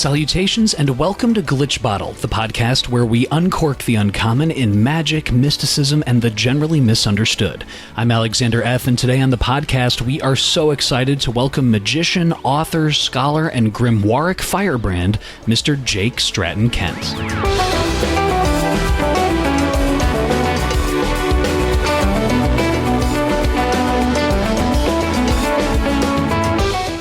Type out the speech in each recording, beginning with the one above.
Salutations and welcome to Glitch Bottle, the podcast where we uncork the uncommon in magic, mysticism, and the generally misunderstood. I'm Alexander F., and today on the podcast we are so excited to welcome magician, author, scholar, and Grimoiric firebrand, Mr. Jake Stratton-Kent.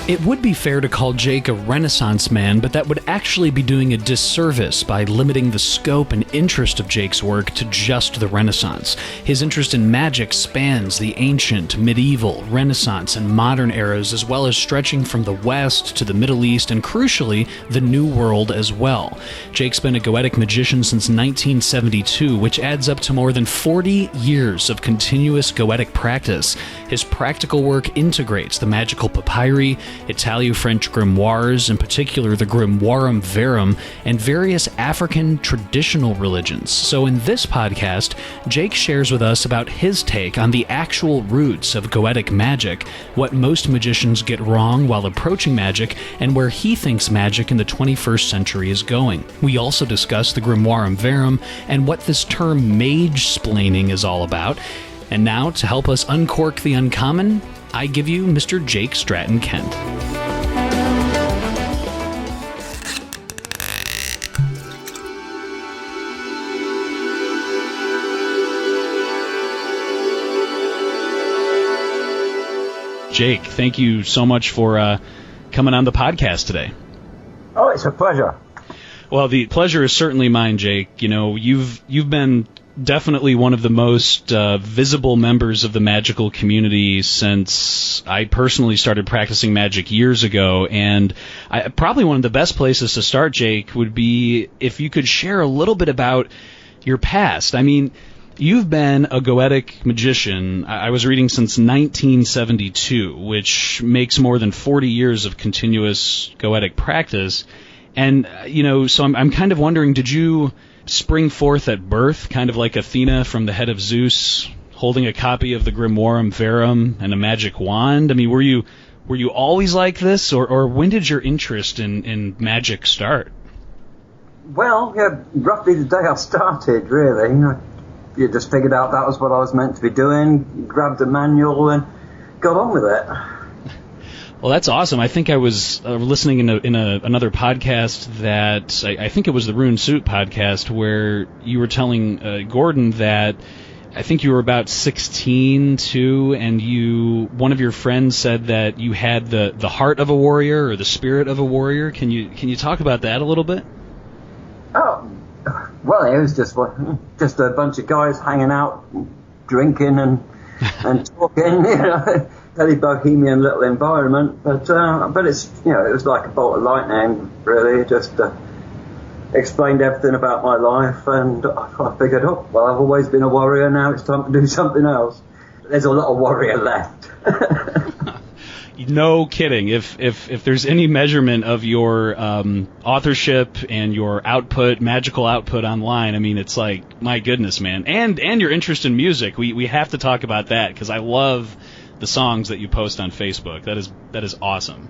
It would be fair to call Jake a Renaissance man, but that would actually be doing a disservice by limiting the scope and interest of Jake's work to just the Renaissance. His interest in magic spans the ancient, medieval, Renaissance, and modern eras, as well as stretching from the West to the Middle East and, crucially, the New World as well. Jake's been a Goetic magician since 1972, which adds up to more than 40 years of continuous Goetic practice. His practical work integrates the magical papyri, Italo-French grimoires, in particular the Grimoirum, Verum, and various African traditional religions. So in this podcast, Jake shares with us about his take on the actual roots of Goetic magic, what most magicians get wrong while approaching magic, and where he thinks magic in the 21st century is going. We also discuss the Grimoirum Verum and what this term mage-splaining is all about. And now, to help us uncork the uncommon, I give you Mr. Jake Stratton-Kent. Jake, thank you so much for coming on the podcast today. Oh, it's a pleasure. Well, the pleasure is certainly mine, Jake. You know, you've been definitely one of the most visible members of the magical community since I personally started practicing magic years ago, and probably one of the best places to start, Jake, would be if you could share a little bit about your past. I mean, you've been a Goetic magician, I was reading, since 1972, which makes more than 40 years of continuous Goetic practice, and, you know, so I'm kind of wondering, did you spring forth at birth, kind of like Athena from the head of Zeus, holding a copy of the Grimoirum Verum and a magic wand? I mean, were you always like this, or when did your interest in magic start? Well, yeah, roughly the day I started, really. You just figured out that was what I was meant to be doing, grabbed a manual and got on with it. Well, that's awesome. I think I was listening in another podcast that I think it was the Rune Suit podcast, where you were telling Gordon that I think you were about 16 too, and one of your friends said that you had the heart of a warrior or the spirit of a warrior. Can you talk about that a little bit? Oh, well, it was just a bunch of guys hanging out, drinking and talking, you know. Very bohemian little environment, but it's, you know, it was like a bolt of lightning, really. Just explained everything about my life, and I figured, oh, well, I've always been a warrior. Now it's time to do something else. There's a lot of warrior left. No kidding. If there's any measurement of your authorship and your output, magical output online, I mean, it's like, my goodness, man. And your interest in music, we have to talk about that, because I love the songs that you post on Facebook. That is awesome.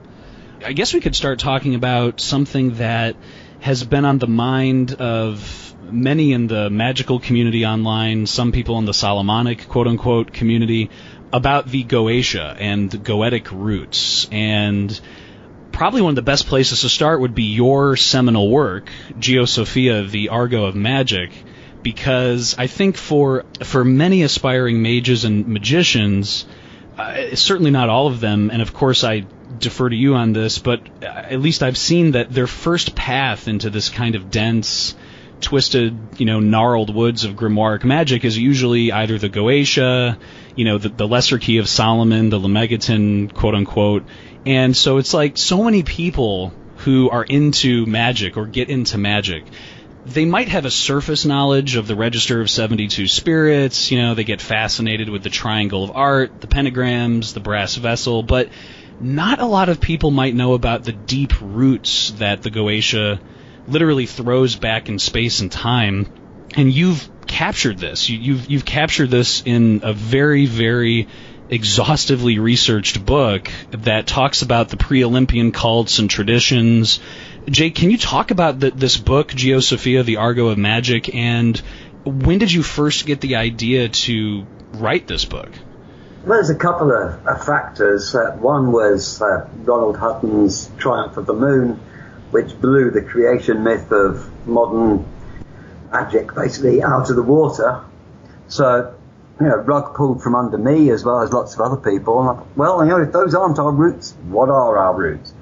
I guess we could start talking about something that has been on the mind of many in the magical community online, some people in the Solomonic quote-unquote community, about the Goetia and the Goetic roots. And probably one of the best places to start would be your seminal work, Geosophia, the Argot of Magic, because I think for many aspiring mages and magicians, certainly not all of them, and of course I defer to you on this, but at least I've seen that their first path into this kind of dense, twisted, you know, gnarled woods of grimoiric magic is usually either the Goetia, you know, the Lesser Key of Solomon, the Lemegeton, quote-unquote. And so it's like so many people who are into magic or get into magic, they might have a surface knowledge of the Register of 72 Spirits, you know, they get fascinated with the Triangle of Art, the pentagrams, the brass vessel, but not a lot of people might know about the deep roots that the Goetia literally throws back in space and time. And you've captured this. You've captured this in a very, very exhaustively researched book that talks about the pre-Olympian cults and traditions, Jake, can you talk about this book, Geosophia, the Argo of Magic, and when did you first get the idea to write this book? Well, there's a couple of factors. One was Ronald Hutton's Triumph of the Moon, which blew the creation myth of modern magic basically out of the water. So, rug pulled from under me as well as lots of other people. Well, if those aren't our roots, what are our roots?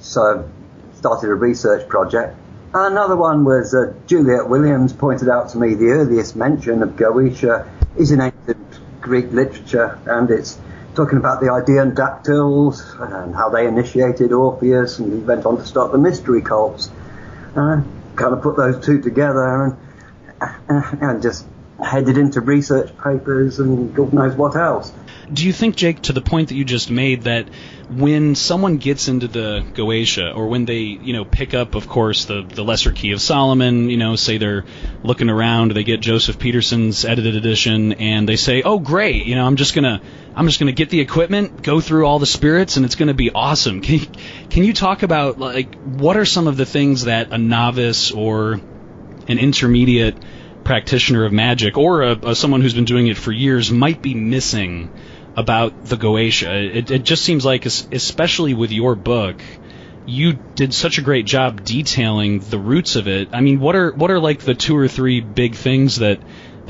So, started a research project. Another one was Juliet Williams pointed out to me the earliest mention of Goetia is in ancient Greek literature, and it's talking about the Idaean dactyls and how they initiated Orpheus, and he went on to start the mystery cults. Kind of put those two together and just headed into research papers and God knows what else. Do you think, Jake, to the point that you just made, that when someone gets into the Goetia, or when they, pick up, of course, the Lesser Key of Solomon, say they're looking around, they get Joseph Peterson's edited edition, and they say, "Oh, great! I'm just gonna get the equipment, go through all the spirits, and it's gonna be awesome." Can you talk about what are some of the things that a novice or an intermediate practitioner of magic, or someone who's been doing it for years, might be missing about the Goetia? It just seems like, especially with your book, you did such a great job detailing the roots of it. I mean, what are the 2 or 3 big things that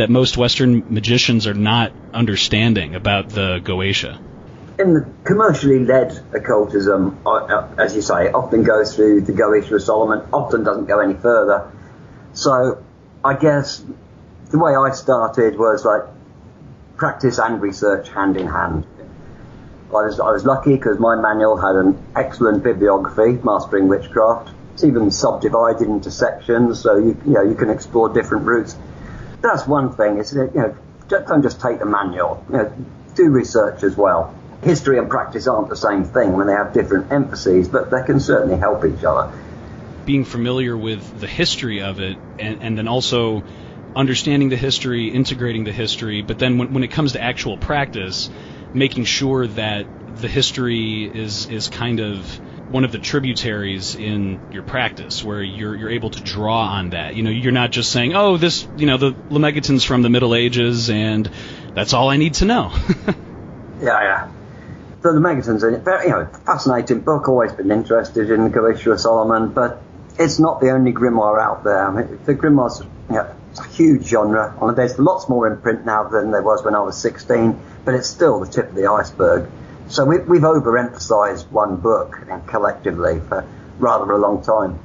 most Western magicians are not understanding about the Goetia? In the commercially led occultism, as you say, often goes through the Goetia of Solomon, often doesn't go any further. So I guess the way I started was practice and research hand in hand. I was lucky because my manual had an excellent bibliography, Mastering Witchcraft. It's even subdivided into sections, so you can explore different routes. That's one thing. It's don't just take the manual. Do research as well. History and practice aren't the same thing when they have different emphases, but they can certainly help each other. Being familiar with the history of it, and then also understanding the history, integrating the history, but then when it comes to actual practice, making sure that the history is kind of one of the tributaries in your practice, where you're able to draw on that. You're not just saying, "Oh, the Lemegeton's from the Middle Ages, and that's all I need to know." Yeah. So the Lemegeton's in it, very, fascinating book. Always been interested in the Goetia of Solomon, but it's not the only grimoire out there. I mean, the grimoires, it's a huge genre. There's lots more in print now than there was when I was 16, but it's still the tip of the iceberg. So we've overemphasized one book collectively for rather a long time.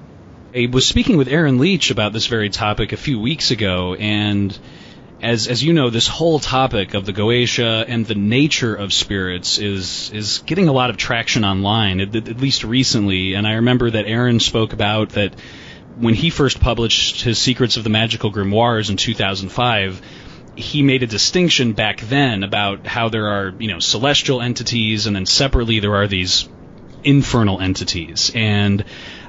I was speaking with Aaron Leach about this very topic a few weeks ago, and as you know, this whole topic of the Goetia and the nature of spirits is getting a lot of traction online, at least recently. And I remember that Aaron spoke about that when he first published his Secrets of the Magical Grimoires in 2005, he made a distinction back then about how there are, celestial entities, and then separately there are these infernal entities. And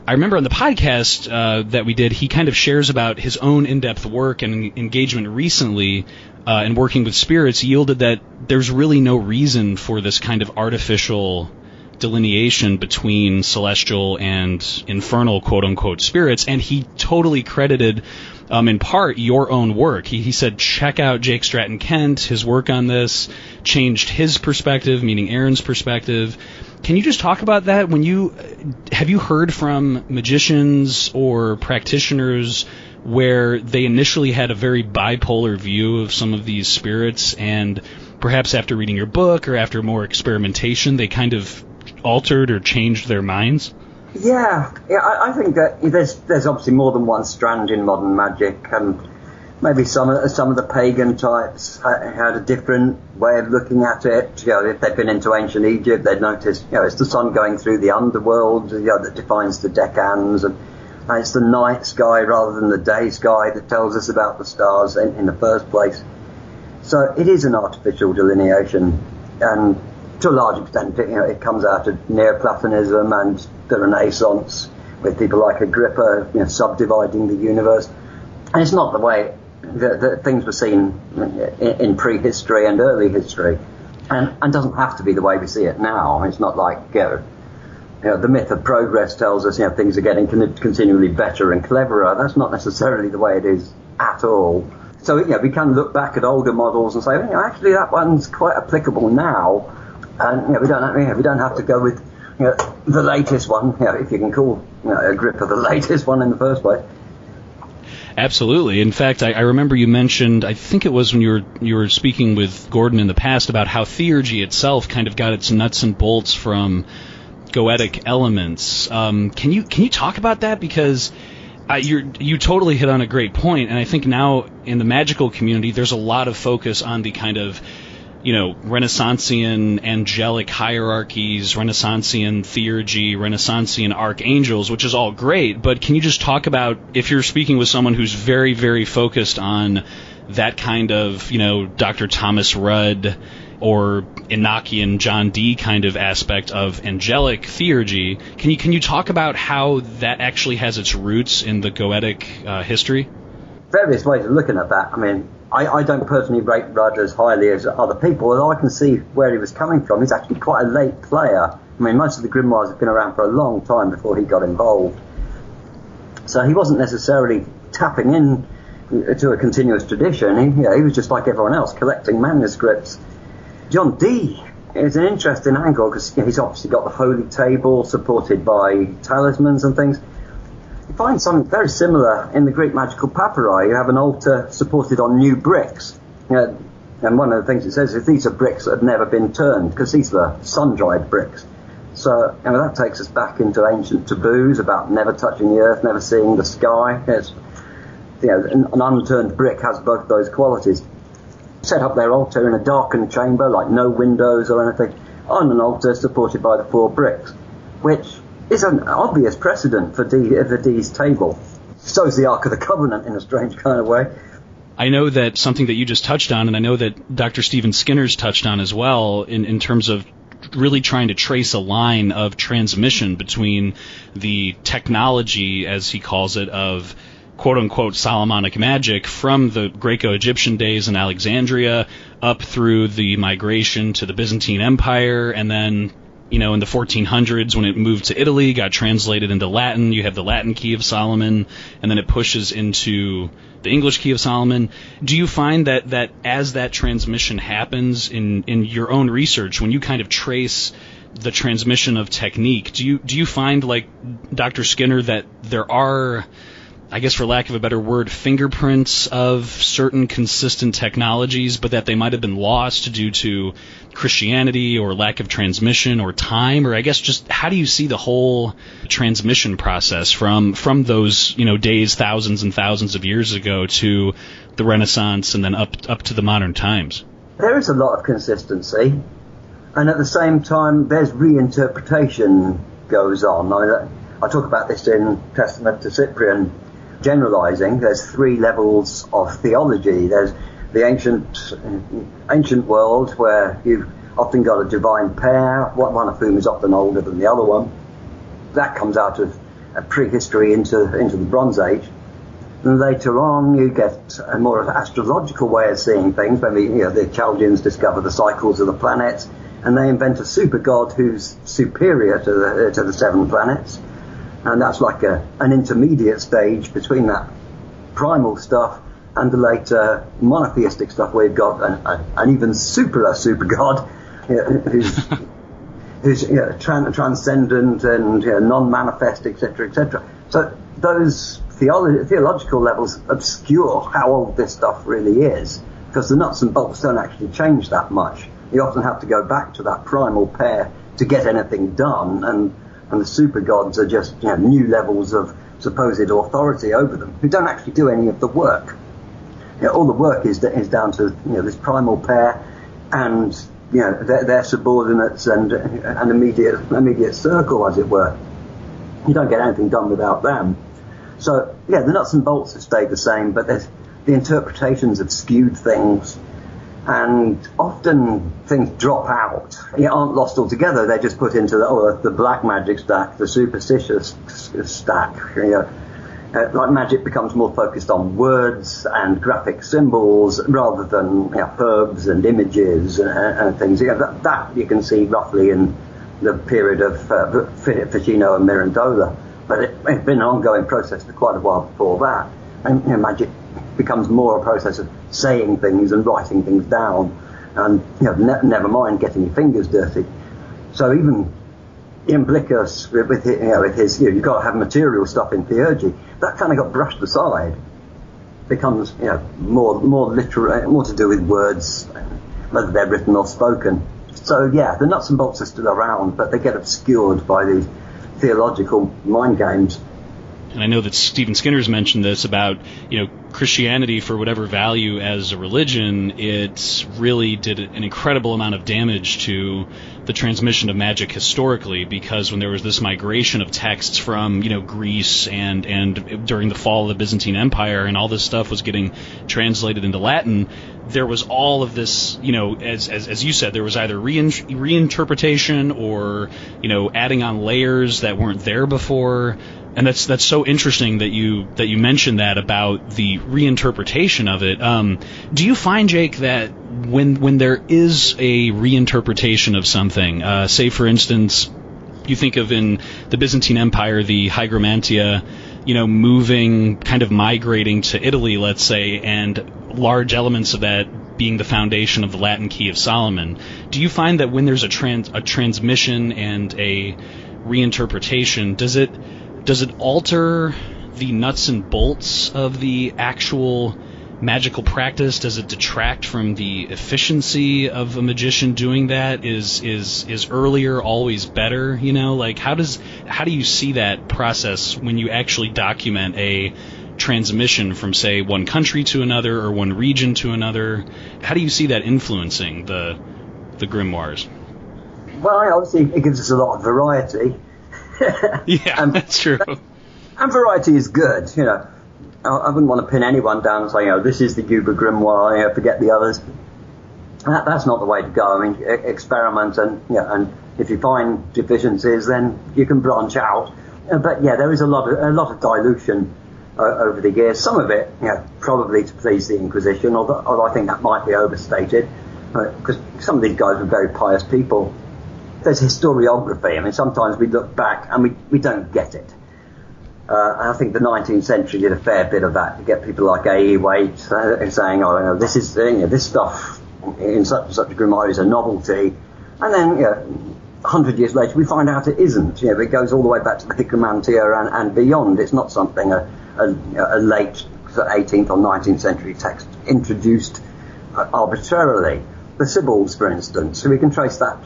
I remember on the podcast that we did, he kind of shares about his own in-depth work and engagement recently in working with spirits yielded that there's really no reason for this kind of artificial delineation between celestial and infernal quote-unquote spirits, and he totally credited in part your own work. He said, check out Jake Stratton-Kent, his work on this changed his perspective, meaning Aaron's perspective. Can you just talk about that? Have you heard from magicians or practitioners where they initially had a very bipolar view of some of these spirits, and perhaps after reading your book or after more experimentation, they kind of altered or changed their minds? Yeah, I think that there's obviously more than one strand in modern magic, and maybe some of the pagan types had a different way of looking at it. If they'd been into ancient Egypt, they'd noticed, it's the sun going through the underworld, that defines the decans, and it's the night sky rather than the day sky that tells us about the stars in the first place. So it is an artificial delineation, and to a large extent, it comes out of Neoplatonism and the Renaissance, with people like Agrippa, subdividing the universe. And it's not the way that things were seen in prehistory and early history, and doesn't have to be the way we see it now. It's not like the myth of progress tells us, things are getting continually better and cleverer. That's not necessarily the way it is at all. So, we can look back at older models and say, actually that one's quite applicable now. And, we don't have to go with, the latest one, if you can call Agrippa the latest one in the first place. Absolutely. In fact, I remember you mentioned, I think it was when you were speaking with Gordon in the past about how theurgy itself kind of got its nuts and bolts from Goetic elements. Can you talk about that? Because you totally hit on a great point, and I think now in the magical community there's a lot of focus on the kind of Renaissancean angelic hierarchies, Renaissancean theurgy, Renaissancean archangels, which is all great, but can you just talk about, if you're speaking with someone who's very, very focused on that kind of, Dr. Thomas Rudd or Enochian John Dee kind of aspect of angelic theurgy, can you talk about how that actually has its roots in the Goetic history? Various ways of looking at that. I mean, I don't personally rate Rudd as highly as other people, although I can see where he was coming from. He's actually quite a late player. I mean, most of the Grimoires have been around for a long time before he got involved. So he wasn't necessarily tapping in to a continuous tradition. He was just like everyone else, collecting manuscripts. John Dee is an interesting angle because he's obviously got the holy table supported by talismans and things. You find something very similar in the Greek magical papyri. You have an altar supported on new bricks. And one of the things it says is these are bricks that have never been turned, because these were sun-dried bricks. So that takes us back into ancient taboos about never touching the earth, never seeing the sky. An unturned brick has both those qualities. Set up their altar in a darkened chamber, like no windows or anything, on an altar supported by the 4 bricks, which is an obvious precedent for Dee's table. So is the Ark of the Covenant in a strange kind of way. I know that something that you just touched on, and I know that Dr. Stephen Skinner's touched on as well, in terms of really trying to trace a line of transmission between the technology, as he calls it, of quote-unquote Solomonic magic from the Greco-Egyptian days in Alexandria up through the migration to the Byzantine Empire, and then in the 1400s when it moved to Italy, got translated into Latin. You have the Latin Key of Solomon, and then it pushes into the English Key of Solomon. Do you find that as that transmission happens in your own research, when you kind of trace the transmission of technique, do you find, like Dr. Skinner, that there are, I guess for lack of a better word, fingerprints of certain consistent technologies, but that they might have been lost due to Christianity or lack of transmission or time? Or I guess just how do you see the whole transmission process from those days thousands and thousands of years ago to the Renaissance and then up to the modern times? There is a lot of consistency, and at the same time there's reinterpretation goes on. I talk about this in Testament to Cyprian. Generalizing, there's 3 levels of theology. There's the ancient world, where you've often got a divine pair, one of whom is often older than the other one. That comes out of a prehistory into the Bronze Age. And later on, you get a more astrological way of seeing things, when the Chaldeans discover the cycles of the planets, and they invent a super god who's superior to the 7 planets. And that's like an intermediate stage between that primal stuff and the later monotheistic stuff, where you've got an even super god who's transcendent and non-manifest, etc., etc. So those theological levels obscure how old this stuff really is, because the nuts and bolts don't actually change that much. You often have to go back to that primal pair to get anything done, and the super gods are just new levels of supposed authority over them, who don't actually do any of the work. All the work is down to this primal pair and their subordinates and an immediate circle, as it were. You don't get anything done without them. So the nuts and bolts have stayed the same, but the interpretations have skewed things. And often things drop out. They aren't lost altogether. They're just put into the black magic stack, the superstitious stack. Like magic becomes more focused on words and graphic symbols rather than herbs and images and things. That you can see roughly in the period of Ficino and Mirandola. But it's been an ongoing process for quite a while before that. And magic becomes more a process of saying things and writing things down, and never mind getting your fingers dirty. So even Iamblichus with his you've got to have material stuff in theurgy, that kind of got brushed aside. Becomes more literal, more to do with words, whether they're written or spoken. So the nuts and bolts are still around, but they get obscured by these theological mind games. And I know that Stephen Skinner's mentioned this about, Christianity, for whatever value as a religion, it really did an incredible amount of damage to the transmission of magic historically, because when there was this migration of texts from, Greece and during the fall of the Byzantine Empire, and all this stuff was getting translated into Latin, there was all of this, as you said, there was either reinterpretation or, adding on layers that weren't there before. And that's so interesting that you mentioned that about the reinterpretation of it. Do you find, Jake, that when there is a reinterpretation of something, say for instance, you think of in the Byzantine Empire, the Hygromantia, moving, kind of migrating to Italy, let's say, and large elements of that being the foundation of the Latin Key of Solomon. Do you find that when there's a transmission and a reinterpretation, does it alter the nuts and bolts of the actual magical practice? Does it detract from the efficiency of a magician doing that? Is earlier always better? How do you see that process when you actually document a transmission from, say, one country to another or one region to another? How do you see that influencing the grimoires? Well, obviously it gives us a lot of variety. Yeah, that's true. And variety is good, I wouldn't want to pin anyone down and say, this is the Uber Grimoire, forget the others. That's not the way to go. I mean, experiment, and if you find deficiencies, then you can branch out. But there is a lot of dilution over the years. Some of it, probably to please the Inquisition, although I think that might be overstated, because some of these guys were very pious people. There's historiography. I mean, sometimes we look back and we don't get it. And I think the 19th century did a fair bit of that, to get people like A.E. Waite saying, this is this stuff in such and such a grimoire is a novelty, and then 100 years later we find out it isn't. It goes all the way back to the Hygromantia and beyond. It's not something a late 18th or 19th century text introduced arbitrarily. The Sibyls, for instance, so we can trace that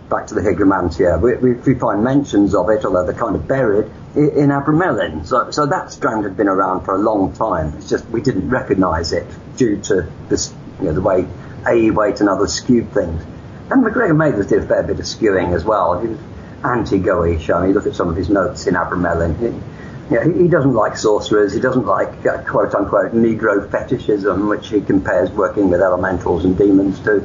back to the Hygromantia. We find mentions of it, although they're kind of buried, in Abramelin. So that strand had been around for a long time. It's just we didn't recognise it due to this, the way A.E. Waite and others skewed things. And MacGregor Mathers did a fair bit of skewing as well. He was anti-Goetia. You look at some of his notes in Abramelin. He doesn't like sorcerers. He doesn't like quote-unquote Negro fetishism, which he compares working with elementals and demons to.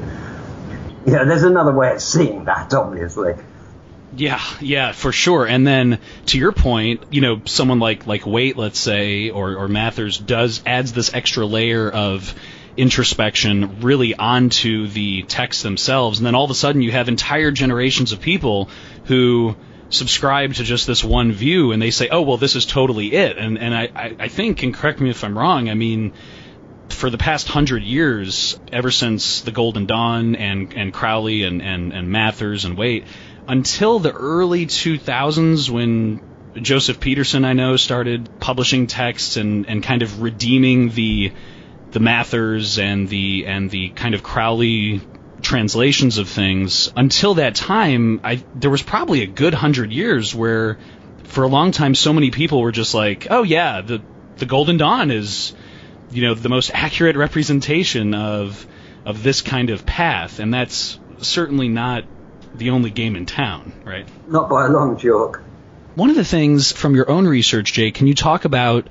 There's another way of seeing that, obviously. Yeah, for sure. And then, to your point, someone like Waite, let's say, or Mathers adds this extra layer of introspection really onto the texts themselves, and then all of a sudden you have entire generations of people who subscribe to just this one view, and they say, oh, well, this is totally it. And I think, and correct me if I'm wrong, I mean, for the past 100 years, ever since the Golden Dawn and Crowley and Mathers and Waite, until the early 2000s when Joseph Peterson, I know, started publishing texts and kind of redeeming the Mathers and the kind of Crowley translations of things. Until that time, there was probably a good 100 years where, for a long time, so many people were just like, oh yeah, the Golden Dawn is the most accurate representation of this kind of path, and that's certainly not the only game in town, right? Not by a long chalk. One of the things from your own research, Jake, can you talk about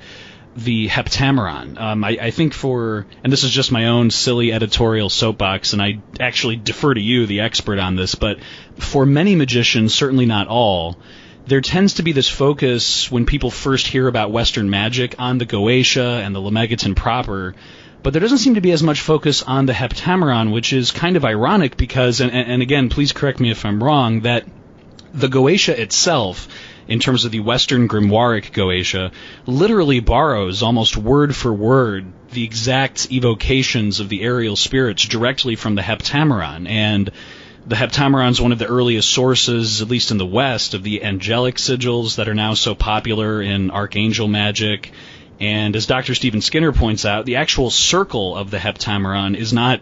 the Heptameron? I think and this is just my own silly editorial soapbox, and I actually defer to you, the expert on this, but for many magicians, certainly not all, there tends to be this focus when people first hear about Western magic on the Goetia and the Lemegeton proper, but there doesn't seem to be as much focus on the Heptameron, which is kind of ironic because, and again, please correct me if I'm wrong, that The Goetia itself, in terms of the Western Grimoiric Goetia, literally borrows almost word for word the exact evocations of the aerial spirits directly from the Heptameron. And the Heptameron is one of the earliest sources, at least in the West, of the angelic sigils that are now so popular in archangel magic. And as Dr. Stephen Skinner points out, the actual circle of the Heptameron is not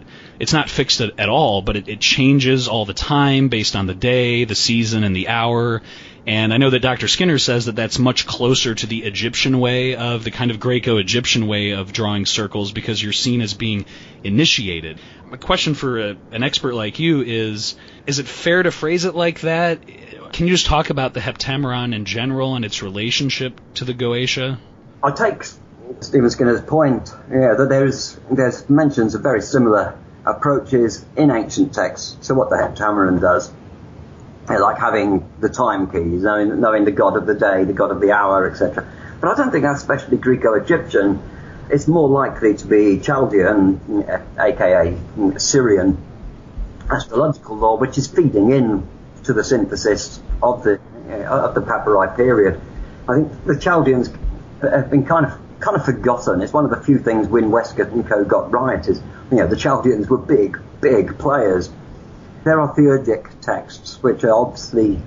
fixed at all, but it changes all the time based on the day, the season, and the hour. And I know that Dr. Skinner says that that's much closer to the Egyptian way of, the kind of Greco-Egyptian way of drawing circles, because you're seen as being initiated. My question for an expert like you is it fair to phrase it like that? Can you just talk about the Heptameron in general and its relationship to the Goetia? I take Stephen Skinner's point, that there's mentions of very similar approaches in ancient texts to what the Heptameron does, like having the time keys, knowing the god of the day, the god of the hour, etc. But I don't think that's especially Greco-Egyptian. It's more likely to be Chaldean, aka Syrian astrological law, which is feeding in to the synthesis of the Papyri period. I think the Chaldeans have been kind of forgotten. It's one of the few things Wynne Westcott and co got right. Is the Chaldeans were big players. There are theurgic texts which are obviously,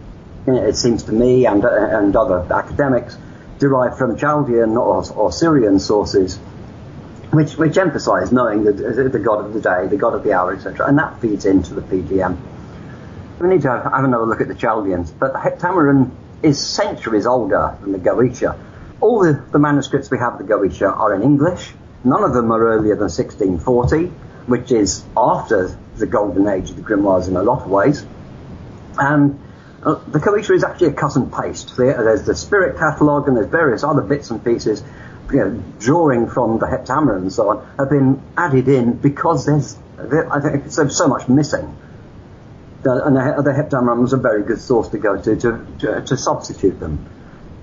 it seems to me and other academics, derived from Chaldean or Syrian sources, which emphasise knowing the god of the day, the god of the hour, etc., and that feeds into the PGM. We need to have another look at the Chaldeans, but the Heptameron is centuries older than the Goetia. All the manuscripts we have of the Goetia are in English. None of them are earlier than 1640, which is after the golden age of the grimoires in a lot of ways. And the Goetia is actually a cut and paste. There's the spirit catalogue and there's various other bits and pieces, drawing from the Heptameron and so on, have been added in because there's so much missing. And the Heptameron was a very good source to go to substitute them.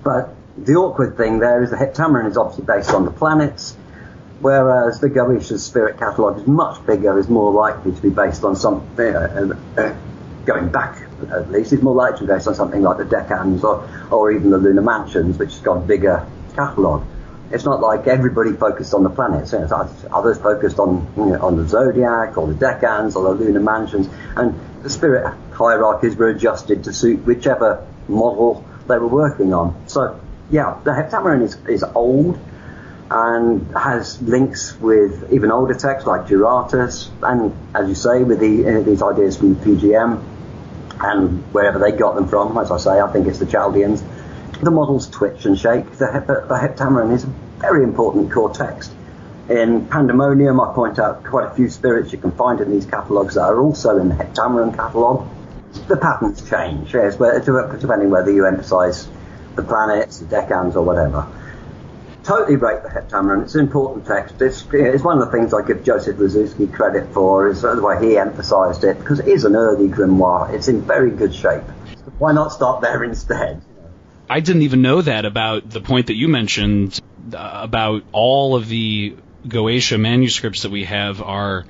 But the awkward thing there is the Heptameron is obviously based on the planets, whereas the Goetia's spirit catalogue is much bigger, is more likely to be based on something, going back at least, is more likely to be based on something like the Decans or even the Lunar Mansions, which has got a bigger catalogue. It's not like everybody focused on the planets. Others focused on the Zodiac or the Decans or the Lunar Mansions, and the spirit hierarchies were adjusted to suit whichever model they were working on. So, yeah, the Heptameron is old and has links with even older texts like Juratus, and, as you say, with these ideas from the PGM and wherever they got them from. As I say, I think it's the Chaldeans. The models twitch and shake. The Heptameron is a very important core text. In Pandemonium, I point out quite a few spirits you can find in these catalogues that are also in the Heptameron catalogue. The patterns change, yes, depending whether you emphasise the planets, the Decans, or whatever. Totally rate the Heptameron. It's an important text. It's one of the things I give Joseph Leszewski credit for, is the way he emphasised it, because it is an early grimoire. It's in very good shape. So why not start there instead? I didn't even know that about the point that you mentioned about all of the Goetia manuscripts that we have are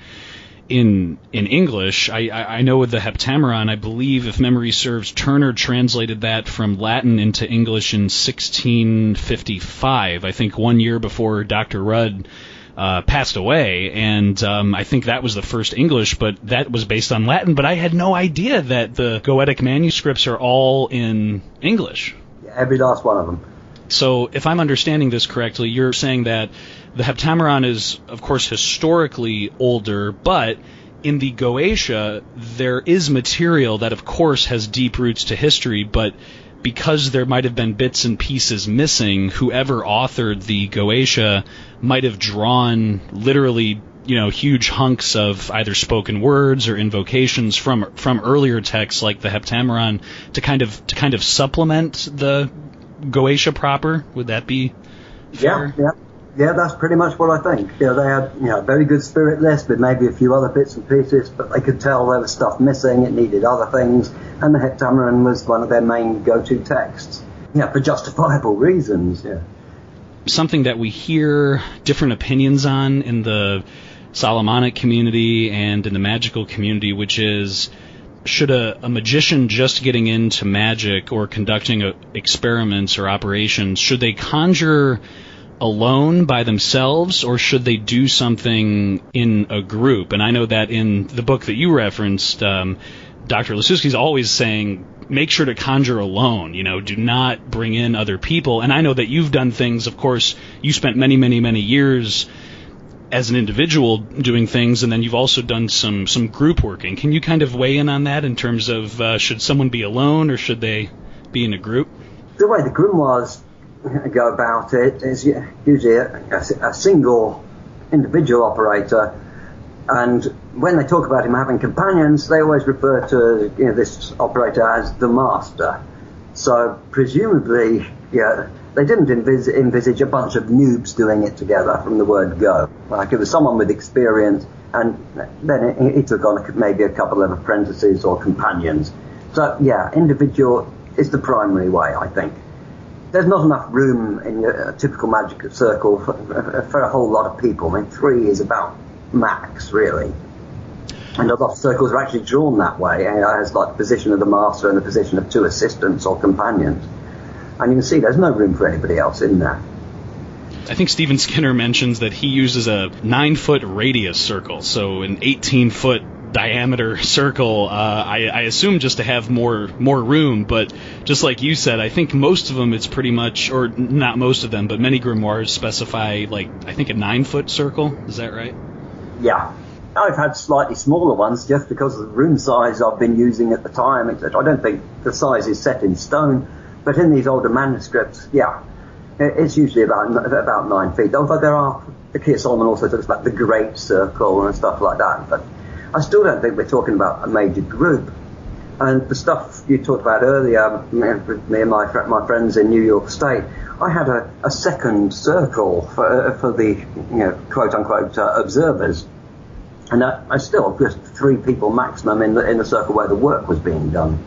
in English. I know with the Heptameron, I believe, if memory serves, Turner translated that from Latin into English in 1655, I think 1 year before Dr. Rudd passed away, and I think that was the first English, but that was based on Latin. But I had no idea that the Goetic manuscripts are all in English. Yeah, every last one of them. So if I'm understanding this correctly, you're saying that the Heptameron is, of course, historically older, but in the Goetia, there is material that, of course, has deep roots to history, but because there might have been bits and pieces missing, whoever authored the Goetia might have drawn literally, huge hunks of either spoken words or invocations from earlier texts like the Heptameron to kind of supplement the Goetia proper. Would that be fair? Yeah, that's pretty much what I think. They had a very good spirit list with maybe a few other bits and pieces, but they could tell there was stuff missing, it needed other things, and the Heptameron was one of their main go-to texts. For justifiable reasons, yeah. Something that we hear different opinions on in the Solomonic community and in the magical community, which is should a magician just getting into magic or conducting experiments or operations, should they conjure alone by themselves, or should they do something in a group? And I know that in the book that you referenced, Dr. Lasuski's always saying, make sure to conjure alone, do not bring in other people. And I know that you've done things, of course, you spent many, many, many years as an individual doing things, and then you've also done some group working. Can you kind of weigh in on that in terms of should someone be alone or should they be in a group? The way the grimoires go about it is usually a single individual operator, and when they talk about him having companions, they always refer to this operator as the master. So presumably, they didn't envisage a bunch of noobs doing it together from the word go. Like it was someone with experience, and then he took on maybe a couple of apprentices or companions. So individual is the primary way, I think. There's not enough room in a typical magic circle for a whole lot of people. I mean, 3 is about max, really. And a lot of circles are actually drawn that way, as like the position of the master and the position of 2 assistants or companions. And you can see there's no room for anybody else in there. I think Stephen Skinner mentions that he uses a 9-foot radius circle, so an 18-foot diameter circle, I assume just to have more room, but just like you said, I think most of them it's pretty much, or not most of them, but many grimoires specify, I think a 9-foot circle. Is that right? Yeah. I've had slightly smaller ones just because of the room size I've been using at the time, etc. I don't think the size is set in stone, but in these older manuscripts, it's usually about 9 feet. Although the Keir Solomon also talks about the great circle and stuff like that, but I still don't think we're talking about a major group. And the stuff you talked about earlier, with me and my friends in New York State, I had a second circle for the quote unquote observers, and I still just 3 people maximum in the circle where the work was being done.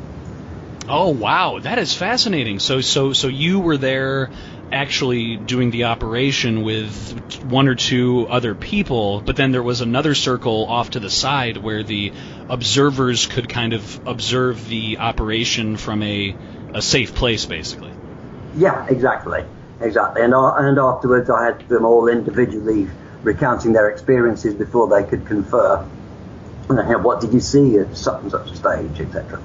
Oh wow, that is fascinating. So you were there actually doing the operation with 1 or 2 other people, but then there was another circle off to the side where the observers could kind of observe the operation from a safe place, basically. Yeah, exactly. And afterwards I had them all individually recounting their experiences before they could confer. And what did you see at such and such a stage, etc.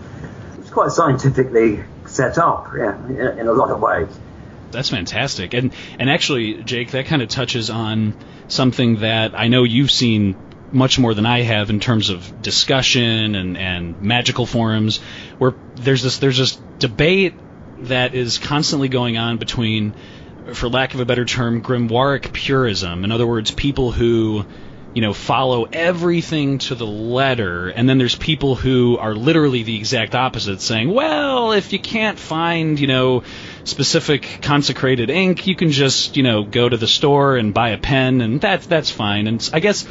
It's quite scientifically set up, in a lot of ways. That's fantastic. And actually, Jake, that kind of touches on something that I know you've seen much more than I have in terms of discussion and magical forums, where there's this debate that is constantly going on between, for lack of a better term, Grimoiric purism. In other words, people who follow everything to the letter, and then there's people who are literally the exact opposite, saying, well, if you can't find, specific consecrated ink, you can just, go to the store and buy a pen, and that's fine. And I guess,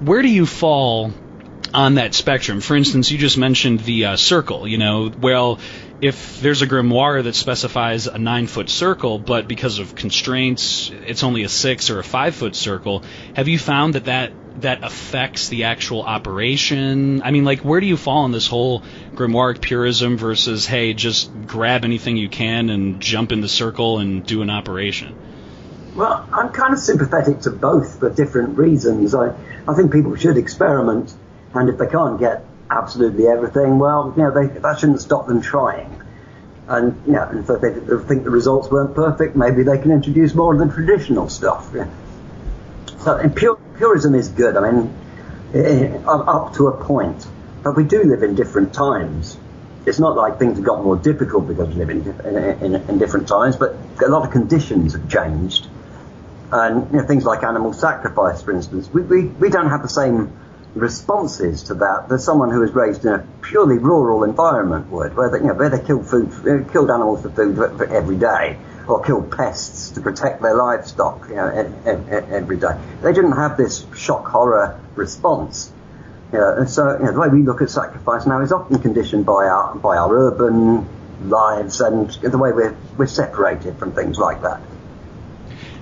where do you fall on that spectrum? For instance, you just mentioned the circle, well, if there's a grimoire that specifies a 9-foot circle, but because of constraints, it's only a 6 or a 5-foot circle, have you found that affects the actual operation? I mean, where do you fall in this whole Grimoiric purism versus, hey, just grab anything you can and jump in the circle and do an operation? Well, I'm kind of sympathetic to both for different reasons. I think people should experiment, and if they can't get absolutely everything, well, that shouldn't stop them trying. And if they think the results weren't perfect, maybe they can introduce more of the traditional stuff. So purism is good, I mean, up to a point. But we do live in different times. It's not like things have got more difficult because we live in different times, but a lot of conditions have changed. And things like animal sacrifice, for instance, we don't have the same responses to that someone who was raised in a purely rural environment would, where they killed animals for food every day, or killed pests to protect their livestock every day. They didn't have this shock horror response. And so the way we look at sacrifice now is often conditioned by our urban lives and the way we're separated from things like that.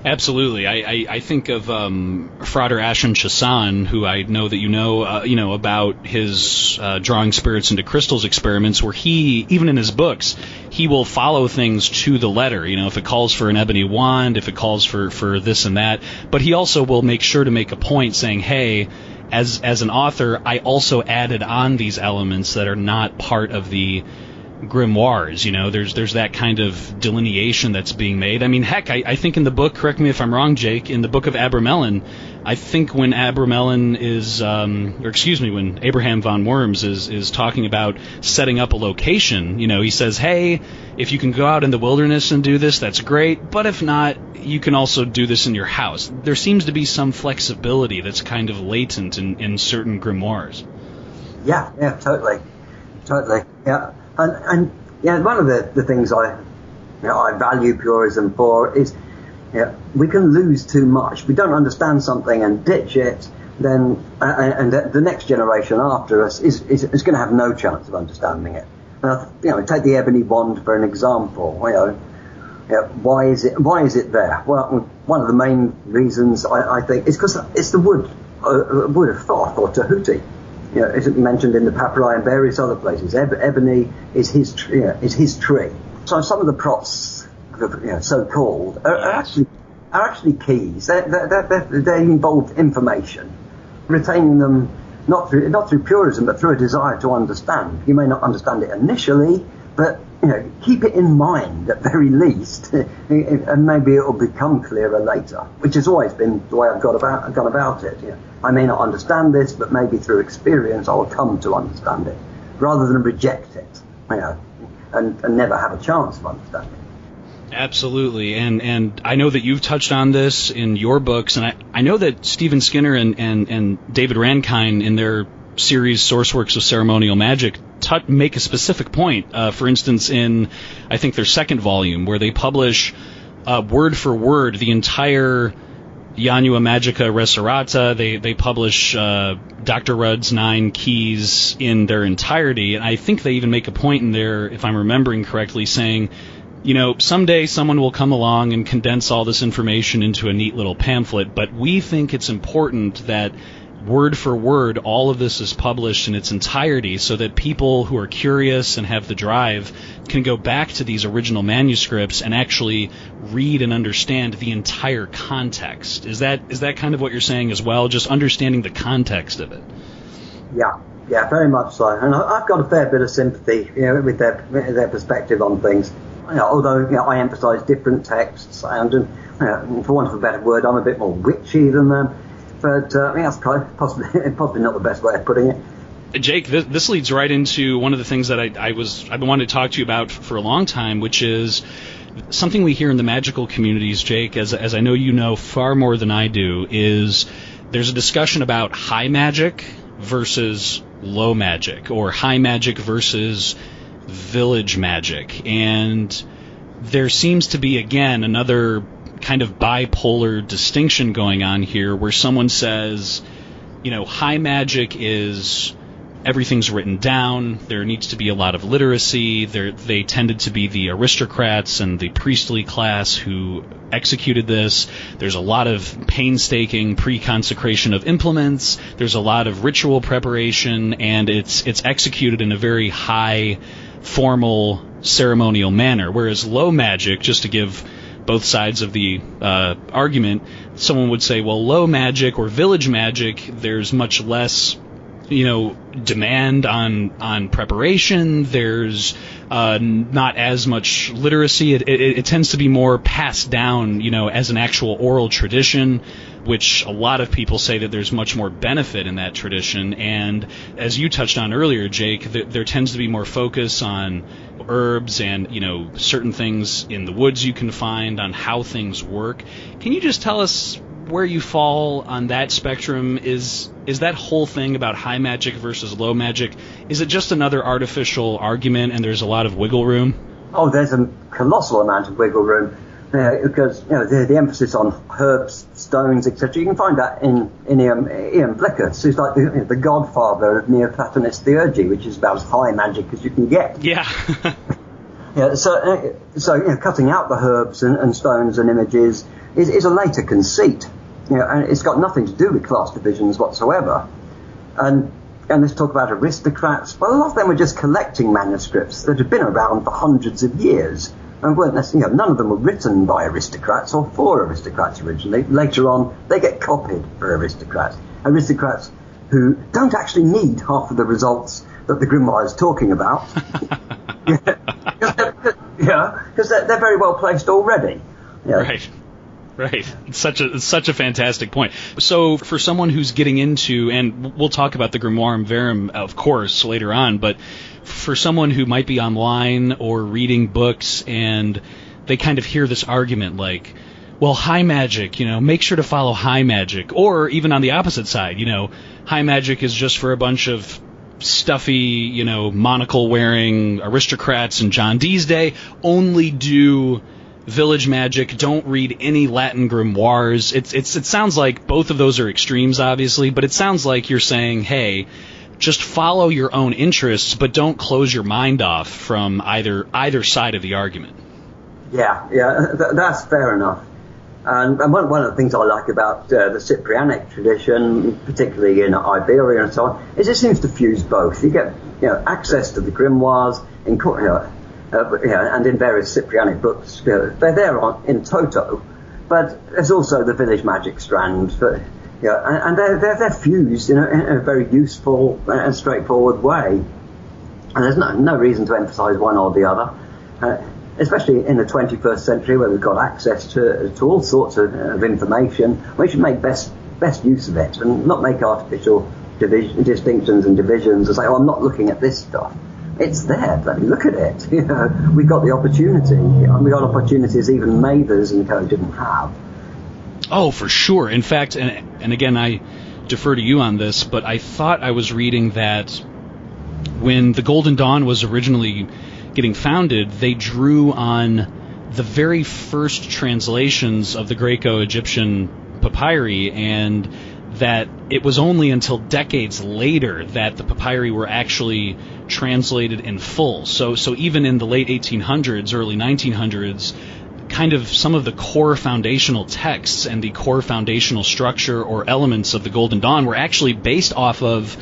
Absolutely. I think of Frater Ashen Chassan, who I know that you know about his drawing spirits into crystals experiments, where he, even in his books, he will follow things to the letter. You know, if it calls for an ebony wand, if it calls for this and that. But he also will make sure to make a point saying, hey, as an author, I also added on these elements that are not part of the grimoires. You know, there's that kind of delineation that's being made. I mean, heck, I think in the book, correct me if I'm wrong, Jake, in the book of Abramelin, I think when Abramelin is, when Abraham von Worms is talking about setting up a location, you know, he says, hey, if you can go out in the wilderness and do this, that's great, but if not, you can also do this in your house. There seems to be some flexibility that's kind of latent in certain grimoires. Yeah, totally, yeah. And yeah, one of the things I value Purism for is, we can lose too much. We don't understand something and ditch it, then and the next generation after us is going to have no chance of understanding it. Take the ebony wand for an example. Why is it there? Well, one of the main reasons I think is because it's the wood of Thoth or Tahuti. Is it mentioned in the papyri and various other places? Ebony is his tree. So some of the props, so-called, are actually keys. They involve information, retaining them not through purism, but through a desire to understand. You may not understand it initially, but keep it in mind at very least, and maybe it will become clearer later. Which has always been the way I've gone about it. I may not understand this, but maybe through experience I will come to understand it, rather than reject it, and never have a chance of understanding it. Absolutely, and I know that you've touched on this in your books, and I know that Stephen Skinner and David Rankine in their series Sourceworks of Ceremonial Magic make a specific point. For instance, in I think their second volume, where they publish word for word the entire Janua Magica Reserata. They publish Dr. Rudd's 9 keys in their entirety, and I think they even make a point in there, if I'm remembering correctly, saying, someday someone will come along and condense all this information into a neat little pamphlet, but we think it's important that word for word all of this is published in its entirety, so that people who are curious and have the drive can go back to these original manuscripts and actually read and understand the entire context. Is that kind of what you're saying as well, just understanding the context of it? Yeah, very much so. And I've got a fair bit of sympathy with their perspective on things. Although I emphasise different texts, and for want of a better word, I'm a bit more witchy than them. But that's possibly not the best way of putting it. Jake, this leads right into one of the things that I've been wanting to talk to you about for a long time, which is something we hear in the magical communities, Jake, as I know you know far more than I do, is there's a discussion about high magic versus low magic, or high magic versus village magic. And there seems to be, again, another kind of bipolar distinction going on here, where someone says, high magic is everything's written down, there needs to be a lot of literacy, they tended to be the aristocrats and the priestly class who executed this, there's a lot of painstaking pre-consecration of implements, there's a lot of ritual preparation, and it's executed in a very high formal ceremonial manner, whereas low magic, just to give both sides of the argument, someone would say, well, low magic or village magic, there's much less, demand on preparation. There's not as much literacy. It tends to be more passed down, as an actual oral tradition, which a lot of people say that there's much more benefit in that tradition. And as you touched on earlier, Jake, there tends to be more focus on herbs and, certain things in the woods you can find, on how things work. Can you just tell us where you fall on that spectrum? Is that whole thing about high magic versus low magic, is it just another artificial argument and there's a lot of wiggle room? Oh, there's a colossal amount of wiggle room. Because the emphasis on herbs, stones, etc. You can find that in Ian Flickus, who's like the godfather of Neoplatonist theurgy, which is about as high magic as you can get. Yeah. Yeah, so cutting out the herbs and stones and images is a later conceit, and it's got nothing to do with class divisions whatsoever. And let's talk about aristocrats. Well, a lot of them were just collecting manuscripts that had been around for hundreds of years, and weren't necessarily, none of them were written by aristocrats or for aristocrats originally. Later on, they get copied for aristocrats who don't actually need half of the results that the Grimoire is talking about. Because they're very well placed already. Yeah. Right. It's such a fantastic point. So for someone who's getting into, and we'll talk about the Grimoire Verum, of course, later on, but for someone who might be online or reading books and they kind of hear this argument like, well, high magic, make sure to follow high magic, or even on the opposite side, high magic is just for a bunch of stuffy, monocle-wearing aristocrats in John Dee's day. Only do village magic. Don't read any Latin grimoires. It sounds like both of those are extremes, obviously, but it sounds like you're saying, hey, just follow your own interests, but don't close your mind off from either side of the argument. Yeah, that's fair enough. And one of the things I like about the Cyprianic tradition, particularly in Iberia and so on, is it seems to fuse both. You get access to the grimoires, and in various Cyprianic books, they're there in toto, but there's also the village magic strand, and they're fused in a very useful and straightforward way. And there's no reason to emphasise one or the other. Especially in the 21st century where we've got access to all sorts of information, we should make best use of it and not make artificial distinctions and divisions and say, oh, I'm not looking at this stuff. It's there, bloody look at it. We've got the opportunity. We've got opportunities even Mathers and co didn't have. Oh, for sure. In fact, and again, I defer to you on this, but I thought I was reading that when the Golden Dawn was originally getting founded, they drew on the very first translations of the Greco-Egyptian papyri, and that it was only until decades later that the papyri were actually translated in full. So even in the late 1800s, early 1900s, kind of some of the core foundational texts and the core foundational structure or elements of the Golden Dawn were actually based off of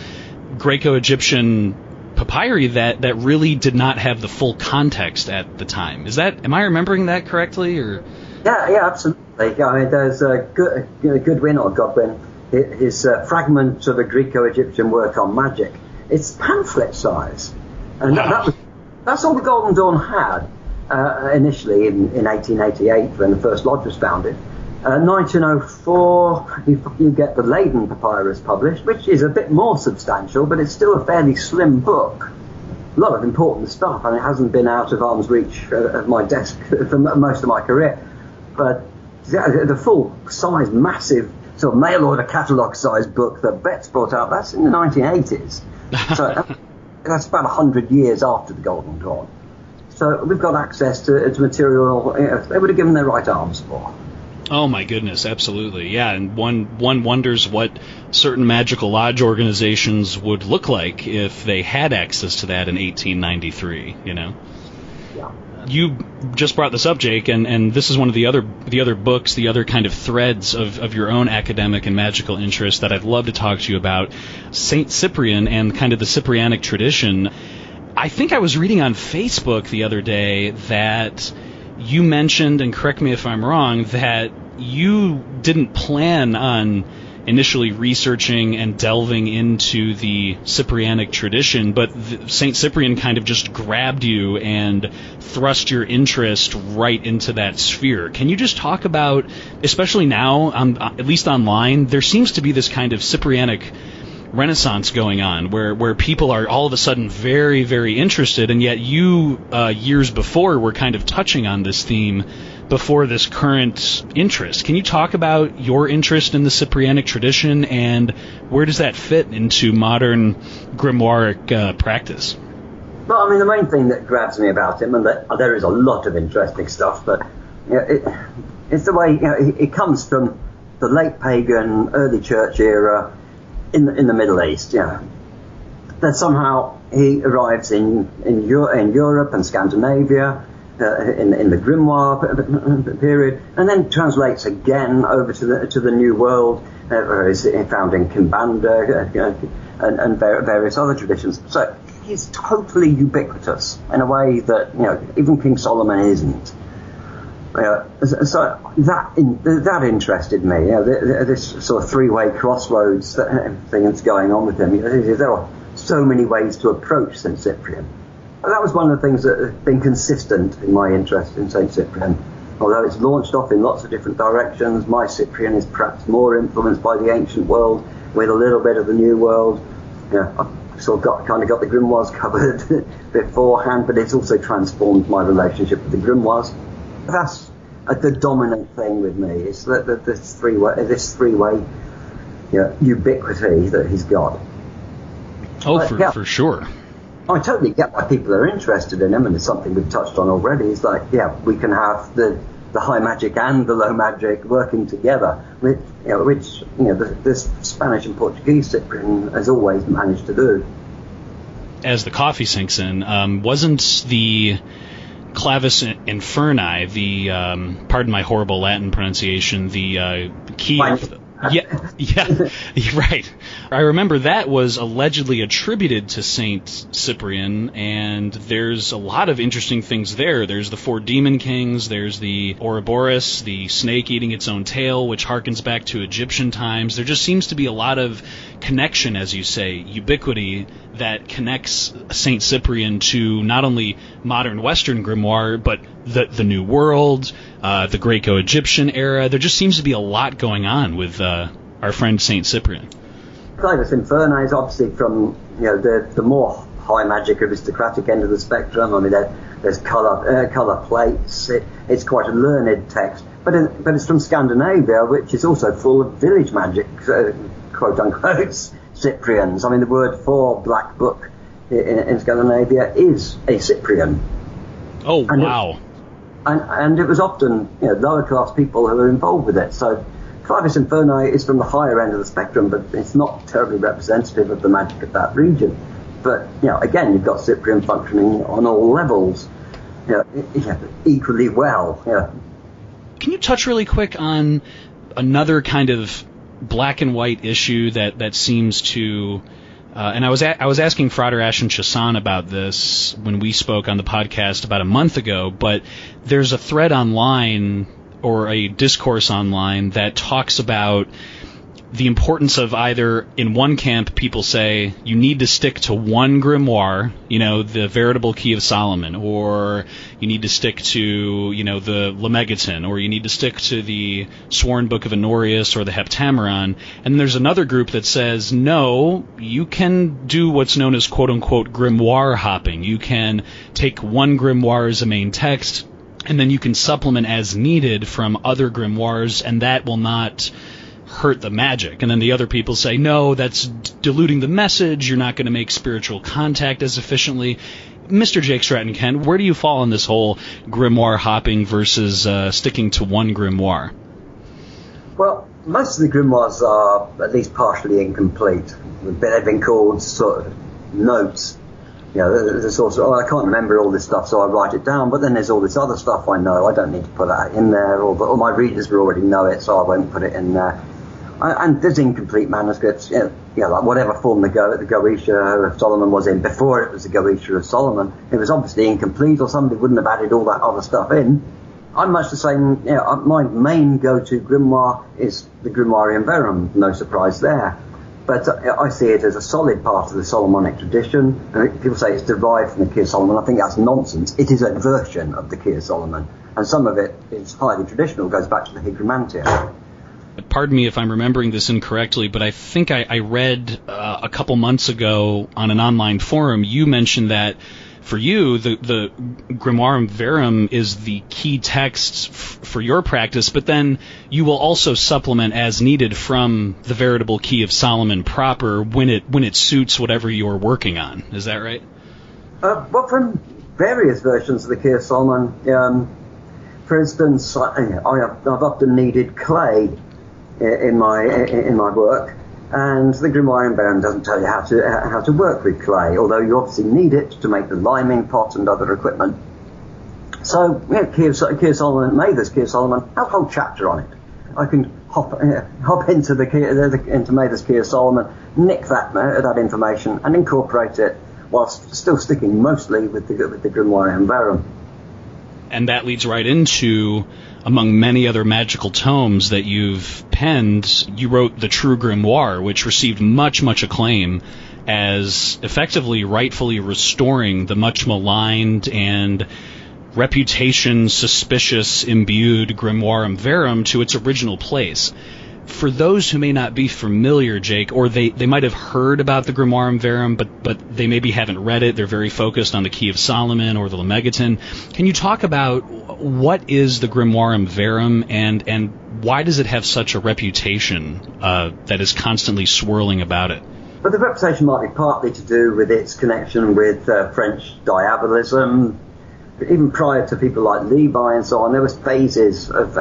Greco-Egyptian papyri that really did not have the full context at the time. Am I remembering that correctly? Or yeah, absolutely. I mean, there's Goodwin or Godwin, his fragment of a Greco-Egyptian work on magic. It's pamphlet size, and wow. that's all the Golden Dawn had initially in 1888 when the first lodge was founded. 1904, you get the Leyden Papyrus published, which is a bit more substantial, but it's still a fairly slim book. A lot of important stuff, and it hasn't been out of arm's reach of my desk for most of my career. But the full-size, massive, sort of mail-order catalogue-size book that Betts brought out, that's in the 1980s. So that's about 100 years after the Golden Dawn. So we've got access to material they would have given their right arms for. Oh my goodness, absolutely. Yeah, and one wonders what certain magical lodge organizations would look like if they had access to that in 1893, Yeah. You just brought this up, Jake, and this is one of the other books, the other kind of threads of your own academic and magical interest that I'd love to talk to you about, Saint Cyprian and kind of the Cyprianic tradition. I think I was reading on Facebook the other day that you mentioned, and correct me if I'm wrong, that you didn't plan on initially researching and delving into the Cyprianic tradition, but St. Cyprian kind of just grabbed you and thrust your interest right into that sphere. Can you just talk about, especially now, at least online, there seems to be this kind of Cyprianic renaissance going on where people are all of a sudden very, very interested, and yet you, years before, were kind of touching on this theme before this current interest. Can you talk about your interest in the Cyprianic tradition, and where does that fit into modern grimoiric practice? Well, I mean, the main thing that grabs me about him, and there is a lot of interesting stuff, but it's the way it comes from the late pagan, early church era in the Middle East. That somehow he arrives in Europe and Scandinavia in the Grimoire period, and then translates again over to the New World, where he's found in Kimbanda and various other traditions. So he's totally ubiquitous in a way that even King Solomon isn't. So that interested me. This sort of three-way crossroads thing that's going on with him. There are so many ways to approach St. Cyprian. That was one of the things that has been consistent in my interest in St. Cyprian. Although it's launched off in lots of different directions, my Cyprian is perhaps more influenced by the ancient world with a little bit of the new world. I've sort of kind of got the grimoires covered beforehand, but it's also transformed my relationship with the grimoires. That's the dominant thing with me. It's this three-way ubiquity that he's got. Oh, for sure. I totally get why people are interested in him, and it's something we've touched on already. It's like, we can have the high magic and the low magic working together, which the Spanish and Portuguese Cyprian has always managed to do. As the coffee sinks in, wasn't the clavis inferni, the pardon my horrible Latin pronunciation, the key of yeah, right. I remember that was allegedly attributed to Saint Cyprian, and there's a lot of interesting things there. There's the 4 demon kings, there's the Ouroboros, the snake eating its own tail, which harkens back to Egyptian times. There just seems to be a lot of connection, as you say, ubiquity, that connects Saint Cyprian to not only modern Western grimoire, but the New World, the Greco-Egyptian era. There just seems to be a lot going on with our friend Saint Cyprian. Clavis Inferni is obviously from the more high magic aristocratic end of the spectrum. I mean, there's color plates. It's quite a learned text, but it's from Scandinavia, which is also full of village magic, quote unquote, Cyprians. I mean, the word for black book in Scandinavia is a Cyprian. Oh, wow. And it was often lower class people who were involved with it. So Clavis Inferni is from the higher end of the spectrum, but it's not terribly representative of the magic of that region. But again, you've got Cyprian functioning on all levels, equally well. Can you touch really quick on another kind of black and white issue that seems to and I was asking Frater Ashen Chassan about this when we spoke on the podcast about a month ago, but there's a thread online or a discourse online that talks about the importance of either, in one camp, people say you need to stick to one grimoire, the veritable Key of Solomon, or you need to stick to, the Lemegeton, or you need to stick to the Sworn Book of Honorius or the Heptameron. And there's another group that says, no, you can do what's known as quote-unquote grimoire hopping. You can take one grimoire as a main text, and then you can supplement as needed from other grimoires, and that will not hurt the magic. And then the other people say, no, that's diluting the message, you're not going to make spiritual contact as efficiently. Mr. Jake Stratton-Kent, where do you fall on this whole grimoire hopping versus sticking to one grimoire? Well, most of the grimoires are at least partially incomplete. They've been called sort of notes. There's also, I can't remember all this stuff, so I write it down, but then there's all this other stuff I know. I don't need to put that in there, or my readers will already know it, so I won't put it in there. And there's incomplete manuscripts, like whatever form the Goetia of Solomon was in before it was the Goetia of Solomon. It was obviously incomplete, or somebody wouldn't have added all that other stuff in. I'm much the same. My main go-to grimoire is the Grimoire Verum. No surprise there. But I see it as a solid part of the Solomonic tradition. People say it's derived from the Key of Solomon. I think that's nonsense. It is a version of the Key of Solomon, and some of it is highly traditional. It goes back to the Hygromantia. Pardon me if I'm remembering this incorrectly, but I think I read a couple months ago on an online forum, you mentioned that for you, the Grimoirum Verum is the key text for your practice, but then you will also supplement as needed from the veritable Key of Solomon proper when it suits whatever you're working on. Is that right? Well, from various versions of the Key of Solomon. For instance, I've often needed clay in my work, And the Grimoire and Verum doesn't tell you how to work with clay, although you obviously need it to make the liming pot and other equipment. So, Key of Solomon, Mather's Key of Solomon, has a whole chapter on it. I can hop into into Mather's Key of Solomon, nick that information, and incorporate it, whilst still sticking mostly with the Grimoire and Verum. And that leads right into, among many other magical tomes that you've penned, you wrote the True Grimoire, which received much, much acclaim as effectively, rightfully restoring the much maligned and reputation suspicious imbued Grimoirum Verum to its original place. For those who may not be familiar, Jake, or they might have heard about the Grimoirum Verum, but they maybe haven't read it, they're very focused on the Key of Solomon or the Lemegeton. Can you talk about what is the Grimoirum Verum and why does it have such a reputation that is constantly swirling about it? But the reputation might be partly to do with its connection with French diabolism. Even prior to people like Levi and so on, there was phases of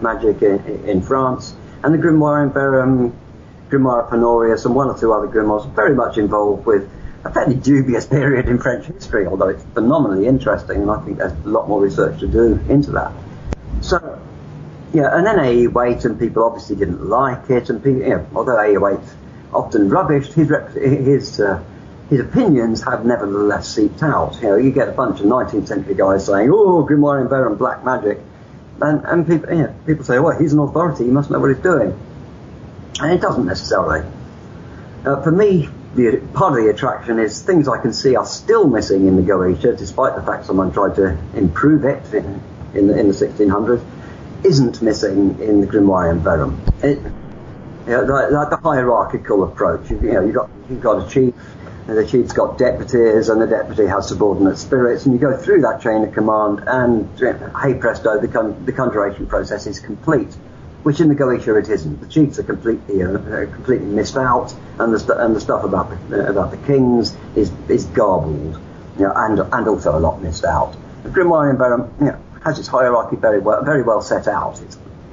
magic in France. And the Grimoire and Verum, Grimoire Penorius, and one or two other grimoires very much involved with a fairly dubious period in French history, although it's phenomenally interesting, and I think there's a lot more research to do into that. So, and then A.E. Waite, and people obviously didn't like it, and people, although A.E. Waite often rubbished, his opinions have nevertheless seeped out. You get a bunch of 19th century guys saying, "Oh, Grimoire and Verum, black magic." And people say, well, he's an authority, he must know what he's doing. And it doesn't necessarily. For me, part of the attraction is things I can see are still missing in the Goetia, despite the fact someone tried to improve it in the 1600s, isn't missing in the Grimoire and Verum. Like the hierarchical approach. You've got a chief, and the chief's got deputies, and the deputy has subordinate spirits, and you go through that chain of command, and hey presto, the conjuration process is complete. Which in the Goetia it isn't. The chiefs are completely missed out, and the stuff about the kings is garbled, and also a lot missed out. The Grimoire and Verum has its hierarchy very well set out.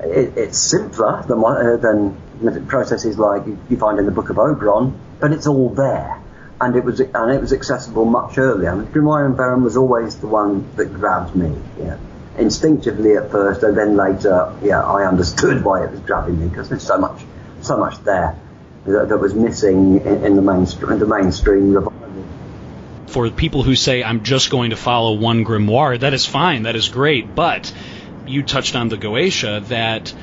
It's simpler than processes like you find in the Book of Oberon, but it's all there. And it was accessible much earlier. I mean, Grimoire and Verum was always the one that grabbed me, instinctively at first, and then later, I understood why it was grabbing me, because there's so much there that was missing in the mainstream revival. For people who say, I'm just going to follow one grimoire, that is fine, that is great, but you touched on the Goetia, that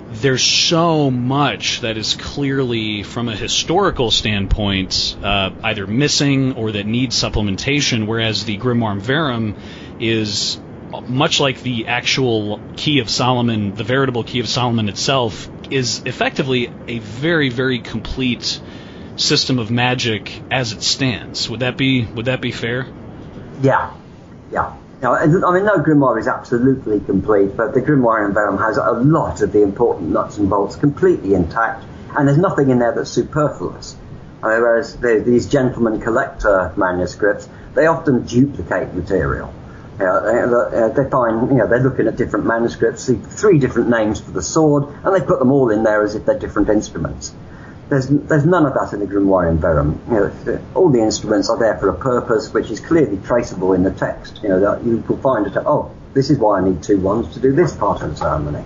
there's so much that is clearly, from a historical standpoint, either missing or that needs supplementation, whereas the Grimoire Verum is much like the actual Key of Solomon, the veritable Key of Solomon itself, is effectively a very, very complete system of magic as it stands. Would that be fair? Yeah. I mean, no grimoire is absolutely complete, but the Grimoire and Verum has a lot of the important nuts and bolts completely intact, and there's nothing in there that's superfluous. Whereas these gentleman collector manuscripts, they often duplicate material. They find, they're looking at different manuscripts, see 3 different names for the sword, and they put them all in there as if they're different instruments. There's none of that in the Grimoire and Verum. All the instruments are there for a purpose which is clearly traceable in the text. That you will find this is why I need 2 wands to do this part of the ceremony.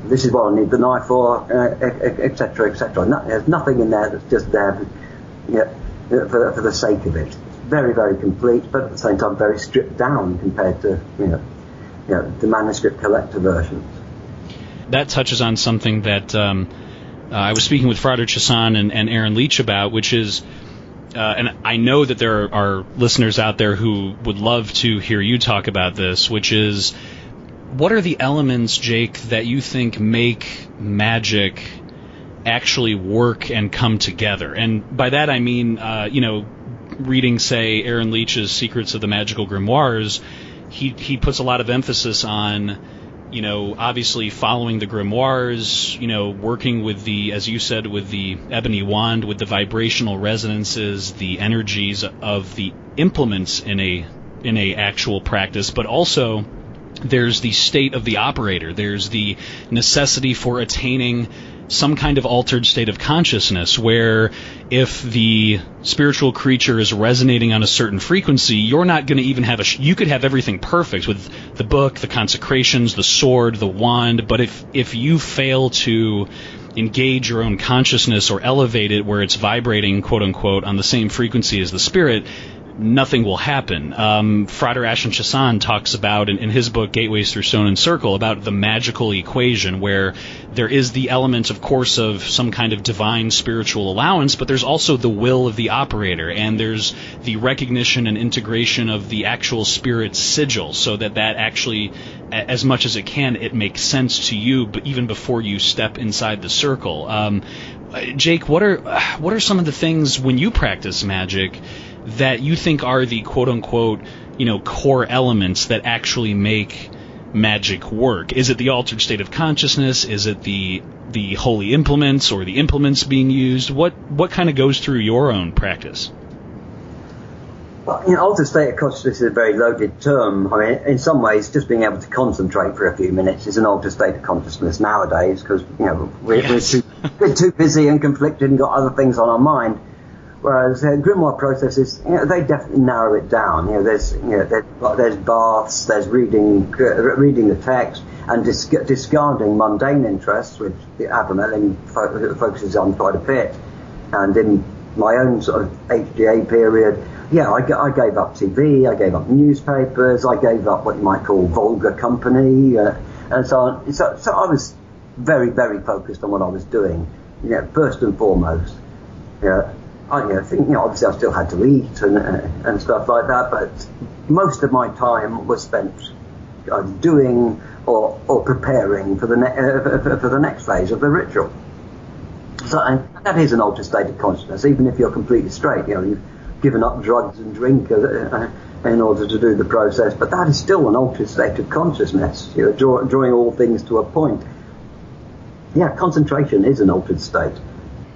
This is what I need the knife for, etc., etc. There's nothing in there that's just there for the sake of it. It's very, very complete, but at the same time very stripped down compared to the manuscript collector versions. That touches on something that I was speaking with Frater Chassan and Aaron Leach about, which is, and I know that there are listeners out there who would love to hear you talk about this, which is, what are the elements, Jake, that you think make magic actually work and come together? And by that I mean, reading, say, Aaron Leach's Secrets of the Magical Grimoires, he puts a lot of emphasis on, obviously following the grimoires, working with the, as you said, with the ebony wand, with the vibrational resonances, the energies of the implements in a actual practice, but also there's the state of the operator. There's the necessity for attaining some kind of altered state of consciousness where if the spiritual creature is resonating on a certain frequency, you're not going to even have you could have everything perfect with the book, the consecrations, the sword, the wand, but if you fail to engage your own consciousness or elevate it where it's vibrating, quote unquote, on the same frequency as the spirit, nothing will happen. Frater Ashen Chassan talks about, in his book Gateways Through Stone and Circle, about the magical equation where there is the element, of course, of some kind of divine spiritual allowance, but there's also the will of the operator, and there's the recognition and integration of the actual spirit's sigil, so that actually, as much as it can, it makes sense to you, but even before you step inside the circle. Jake, what are some of the things when you practice magic that you think are the quote-unquote, core elements that actually make magic work? Is it the altered state of consciousness? Is it the holy implements or the implements being used? What kind of goes through your own practice? Well, altered state of consciousness is a very loaded term. I mean, in some ways, just being able to concentrate for a few minutes is an altered state of consciousness nowadays, because we're too busy and conflicted and got other things on our mind. Whereas grimoire processes, they definitely narrow it down. There's baths, there's reading the text, and discarding mundane interests, which the Abramelin focuses on quite a bit. And in my own sort of HGA period, I gave up TV, I gave up newspapers, I gave up what you might call vulgar company, and so on. So I was very, very focused on what I was doing. First and foremost. I think, obviously I still had to eat and stuff like that, but most of my time was spent doing or preparing for the next phase of the ritual. So, and that is an altered state of consciousness, even if you're completely straight. You've given up drugs and drink in order to do the process, but that is still an altered state of consciousness. Drawing all things to a point. Concentration is an altered state.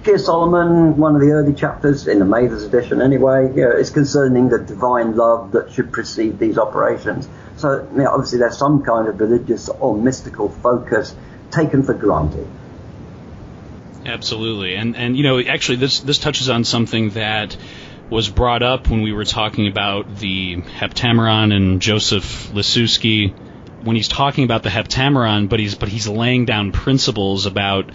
Dear Solomon, one of the early chapters in the Mather's edition anyway, is concerning the divine love that should precede these operations. So, obviously there's some kind of religious or mystical focus taken for granted. Absolutely. And actually this touches on something that was brought up when we were talking about the Heptameron and Joseph Liszewski, when he's talking about the Heptameron, but he's laying down principles about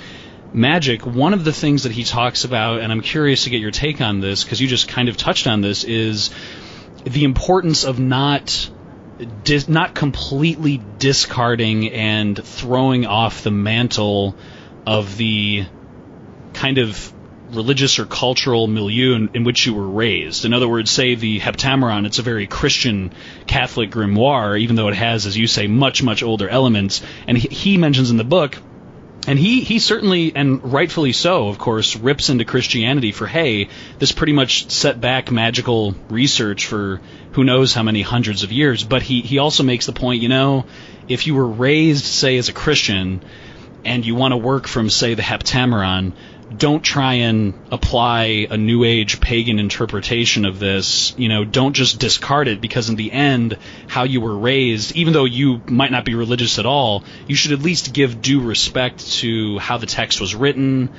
magic. One of the things that he talks about, and I'm curious to get your take on this, because you just kind of touched on this, is the importance of not completely discarding and throwing off the mantle of the kind of religious or cultural milieu in which you were raised. In other words, say the Heptameron, it's a very Christian Catholic grimoire, even though it has, as you say, much, much older elements. And he mentions in the book, and he certainly, and rightfully so, of course, rips into Christianity for, hey, this pretty much set back magical research for who knows how many hundreds of years. But he also makes the point, if you were raised, say, as a Christian, and you want to work from, say, the Heptameron, don't try and apply a New Age pagan interpretation of this. Don't just discard it, because in the end, how you were raised, even though you might not be religious at all, you should at least give due respect to how the text was written,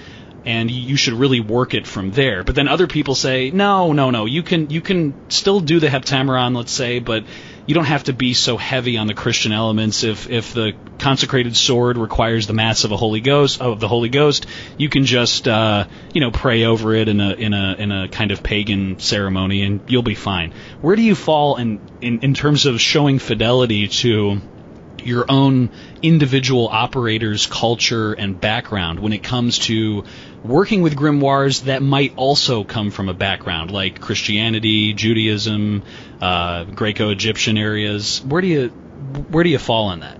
and you should really work it from there. But then other people say, no, you can still do the Heptameron, let's say, but you don't have to be so heavy on the Christian elements. If the consecrated sword requires the Mass of the Holy Ghost, you can just pray over it in a kind of pagan ceremony, and you'll be fine. Where do you fall in terms of showing fidelity to your own individual operator's culture and background when it comes to working with grimoires that might also come from a background like Christianity, Judaism, Greco-Egyptian areas? Where do you fall on that?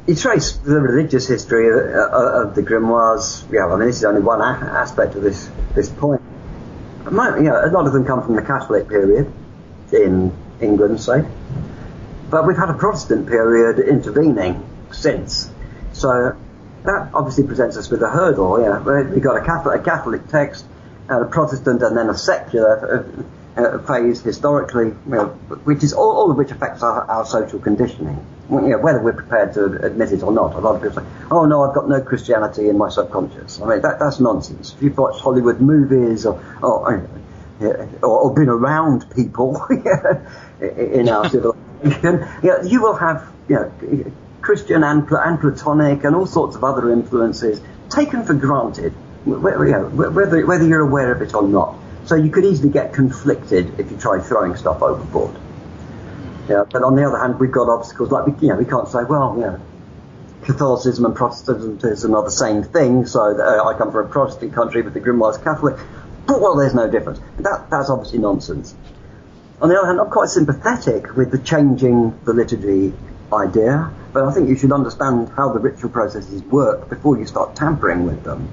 You trace the religious history of the grimoires. This is only one aspect of this point. A lot of them come from the Catholic period in England, say. But we've had a Protestant period intervening since. So that obviously presents us with a hurdle. We've got a Catholic text, a Protestant, and then a secular phase historically, which is all of which affects our social conditioning. Whether we're prepared to admit it or not. A lot of people say, "Oh no, I've got no Christianity in my subconscious." I mean, that's nonsense. If you've watched Hollywood movies or been around people in our civilization, you will have Christian and Platonic and all sorts of other influences taken for granted, whether you're aware of it or not. So you could easily get conflicted if you try throwing stuff overboard. But on the other hand, we've got obstacles like we can't say, Catholicism and Protestantism are the same thing. So I come from a Protestant country, but the Grimoire's Catholic. Well, there's no difference. But that's obviously nonsense. On the other hand, I'm quite sympathetic with the changing the liturgy idea, but I think you should understand how the ritual processes work before you start tampering with them.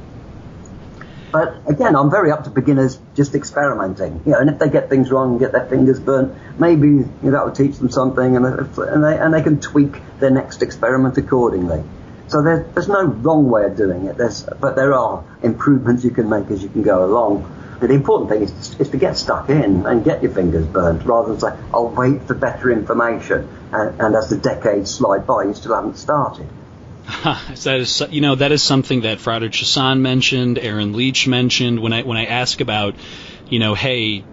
But again, I'm very up to beginners just experimenting, and if they get things wrong and get their fingers burnt, maybe that will teach them something, and they can tweak their next experiment accordingly. So there's no wrong way of doing it. But there are improvements you can make as you can go along. But the important thing is to get stuck in and get your fingers burnt, rather than say, "I'll wait for better information," and as the decades slide by, you still haven't started. That is something that Frater Chassan mentioned, Aaron Leach mentioned. When I ask about, hey,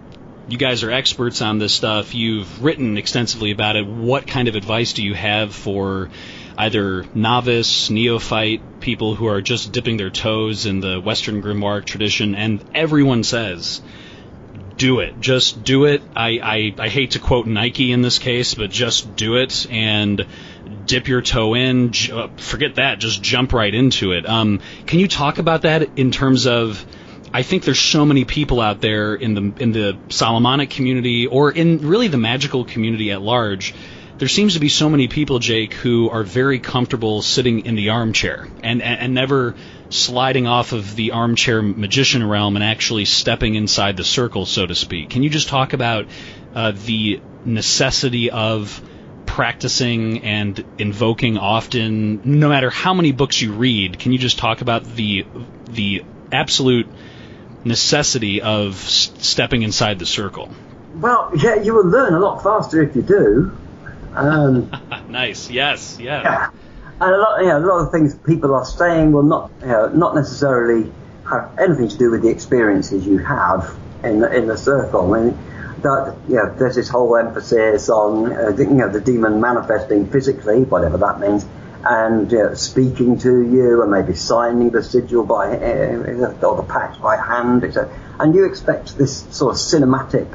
you guys are experts on this stuff, you've written extensively about it, what kind of advice do you have for either novice, neophyte, people who are just dipping their toes in the Western Grimoiric tradition? And everyone says, do it. Just do it. I hate to quote Nike in this case, but just do it and dip your toe in. Forget that. Just jump right into it. Can you talk about that in terms of, I think there's so many people out there in the Solomonic community, or in really the magical community at large. There seems to be so many people, Jake, who are very comfortable sitting in the armchair and never sliding off of the armchair magician realm and actually stepping inside the circle, so to speak. Can you just talk about the necessity of practicing and invoking often, no matter how many books you read? Can you just talk about the absolute necessity of stepping inside the circle? Well, yeah, you will learn a lot faster if you do. Nice. Yes. Yeah. And a lot of things people are saying will not necessarily have anything to do with the experiences you have in the circle. I mean, there's this whole emphasis on the demon manifesting physically, whatever that means, and speaking to you, and maybe signing the sigil or the pact by hand, etc. And you expect this sort of cinematic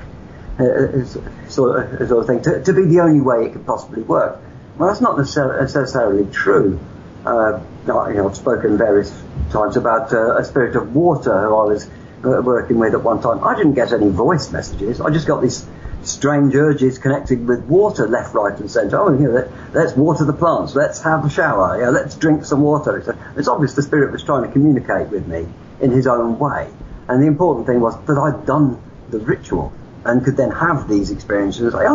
sort of thing to be the only way it could possibly work. Well, that's not necessarily true. I've spoken various times about a spirit of water who I was working with at one time. I didn't get any voice messages. I just got these strange urges connected with water left, right and centre. Let's water the plants, let's have a shower, let's drink some water. It's obvious the spirit was trying to communicate with me in his own way. And the important thing was that I'd done the ritual and could then have these experiences like,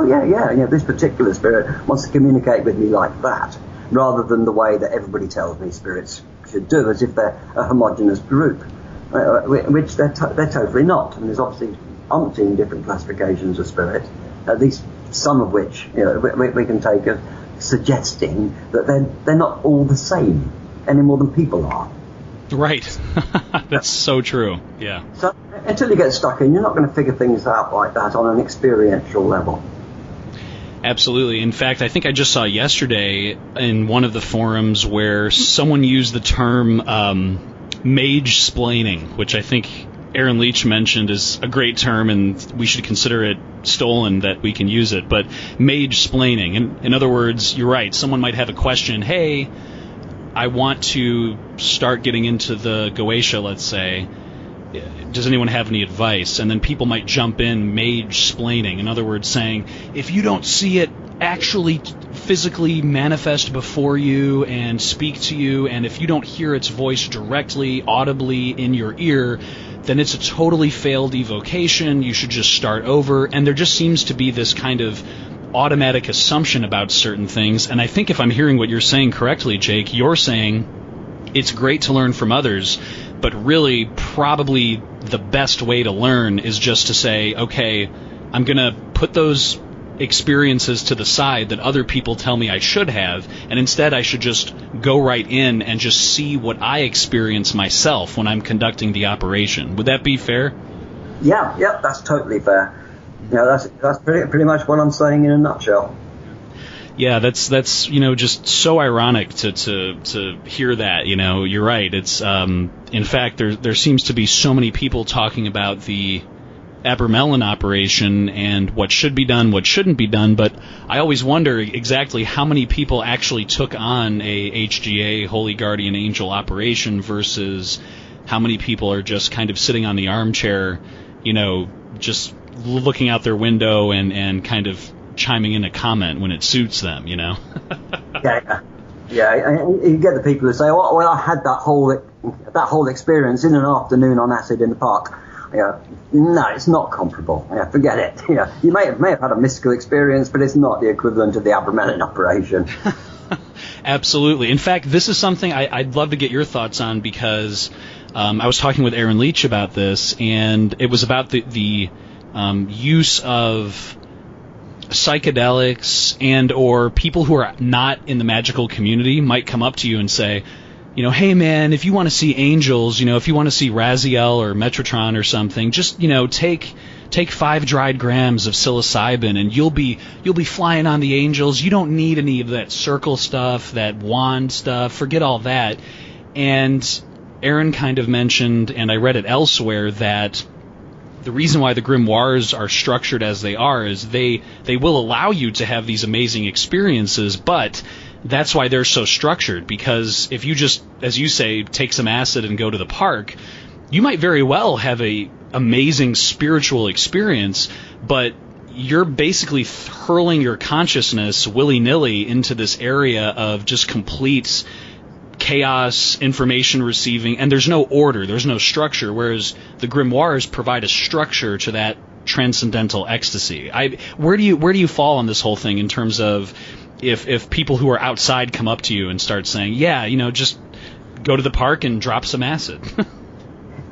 this particular spirit wants to communicate with me like that, rather than the way that everybody tells me spirits should do, as if they're a homogenous group, which they're totally not. And there's obviously umpteen different classifications of spirit, at least some of which we can take as suggesting that they're not all the same any more than people are. Right. That's so true. Yeah. So until you get stuck in, you're not going to figure things out like that on an experiential level. Absolutely. In fact, I think I just saw yesterday in one of the forums where someone used the term mage-splaining, which I think Aaron Leach mentioned is a great term, and we should consider it stolen that we can use it. But mage-splaining. In other words, you're right. Someone might have a question. Hey, I want to start getting into the Goetia, let's say. Does anyone have any advice? And then people might jump in, mage-splaining. In other words, saying, if you don't see it actually physically manifest before you and speak to you, and if you don't hear its voice directly, audibly in your ear, then it's a totally failed evocation. You should just start over. And there just seems to be this kind of automatic assumption about certain things. And I think if I'm hearing what you're saying correctly, Jake, you're saying it's great to learn from others, but really probably the best way to learn is just to say, okay, I'm going to put those experiences to the side that other people tell me I should have, and instead I should just go right in and just see what I experience myself when I'm conducting the operation. Would that be fair? Yeah, that's totally fair. That's pretty much what I'm saying in a nutshell. Yeah, that's just so ironic to hear that. You're right. It's in fact there seems to be so many people talking about the Abramelin operation and what should be done, what shouldn't be done, but I always wonder exactly how many people actually took on a HGA, Holy Guardian Angel operation, versus how many people are just kind of sitting on the armchair, just looking out their window and kind of chiming in a comment when it suits them, Yeah. You get the people who say, well, I had that whole experience in an afternoon on acid in the park. No, it's not comparable. Forget it. You may have had a mystical experience, but it's not the equivalent of the Abramelin operation. Absolutely. In fact, this is something I'd love to get your thoughts on, because I was talking with Aaron Leach about this, and it was about the use of psychedelics, and or people who are not in the magical community might come up to you and say, hey man, if you want to see angels, if you want to see Raziel or Metatron or something, just take 5 dried grams of psilocybin and you'll be flying on the angels. You don't need any of that circle stuff, that wand stuff. Forget all that. And Aaron kind of mentioned, and I read it elsewhere, that the reason why the grimoires are structured as they are is they will allow you to have these amazing experiences, but that's why they're so structured, because if you just, as you say, take some acid and go to the park, you might very well have a amazing spiritual experience, but you're basically hurling your consciousness willy-nilly into this area of just complete chaos, information receiving, and there's no order, there's no structure, whereas the grimoires provide a structure to that transcendental ecstasy. Where do you fall on this whole thing in terms of if people who are outside come up to you and start saying, just go to the park and drop some acid?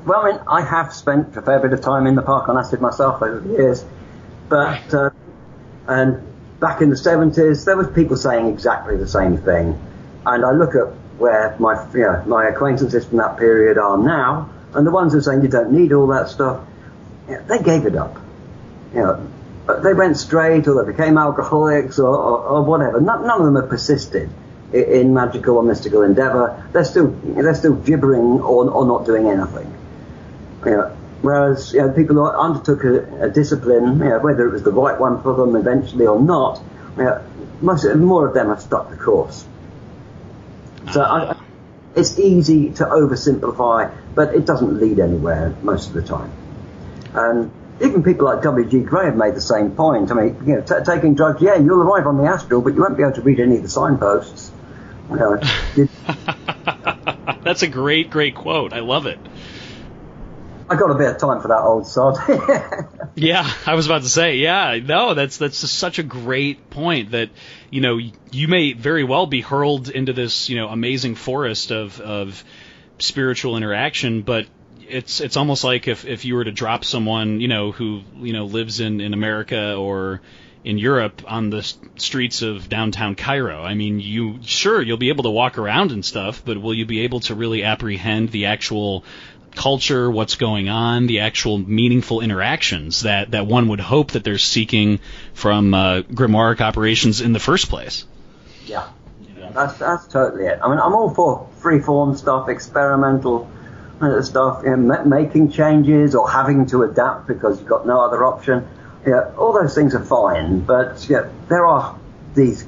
Well, I have spent a fair bit of time in the park on acid myself over the years, but and back in the 70s there was people saying exactly the same thing, and I look at where my acquaintances from that period are now, and the ones who are saying you don't need all that stuff, they gave it up. They went straight, or they became alcoholics, or whatever. None of them have persisted in magical or mystical endeavor. They're still gibbering or not doing anything. Whereas people who undertook a discipline, whether it was the right one for them eventually or not, more of them have stuck the course. So it's easy to oversimplify, but it doesn't lead anywhere most of the time. And even people like W.G. Gray have made the same point. I mean, taking drugs, you'll arrive on the astral, but you won't be able to read any of the signposts. That's a great quote. I love it. I got a bit of time for that old sod. Yeah, I was about to say, that's just such a great point that, you may very well be hurled into this, amazing forest of spiritual interaction, but it's almost like if you were to drop someone, who, lives in America or in Europe on the streets of downtown Cairo. I mean, you'll be able to walk around and stuff, but will you be able to really apprehend the actual culture, what's going on, the actual meaningful interactions that one would hope that they're seeking from Grimoiric operations in the first place? Yeah, that's totally it. I mean, I'm all for free-form stuff, experimental stuff, making changes or having to adapt because you've got no other option. All those things are fine, but there are these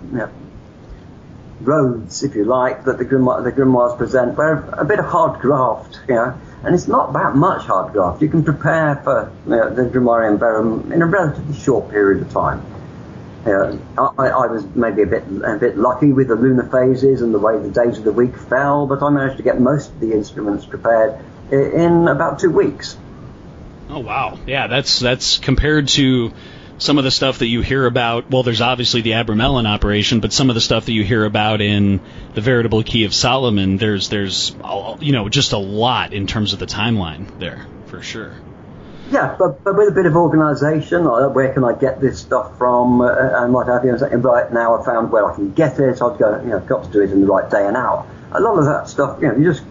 roads, if you like, that the grimoires present, where a bit of hard graft, and it's not that much hard graft. You can prepare for the Grimoire and Verum in a relatively short period of time. I was maybe a bit lucky with the lunar phases and the way the days of the week fell, but I managed to get most of the instruments prepared in about 2 weeks. Oh wow! Yeah, that's compared to some of the stuff that you hear about. Well, there's obviously the Abramelin operation, but some of the stuff that you hear about in the Veritable Key of Solomon, there's just a lot in terms of the timeline there, for sure. Yeah, but with a bit of organisation, like where can I get this stuff from, and what have you, and right now I've found where I can get it, I've got to do it in the right day and hour. A lot of that stuff, you just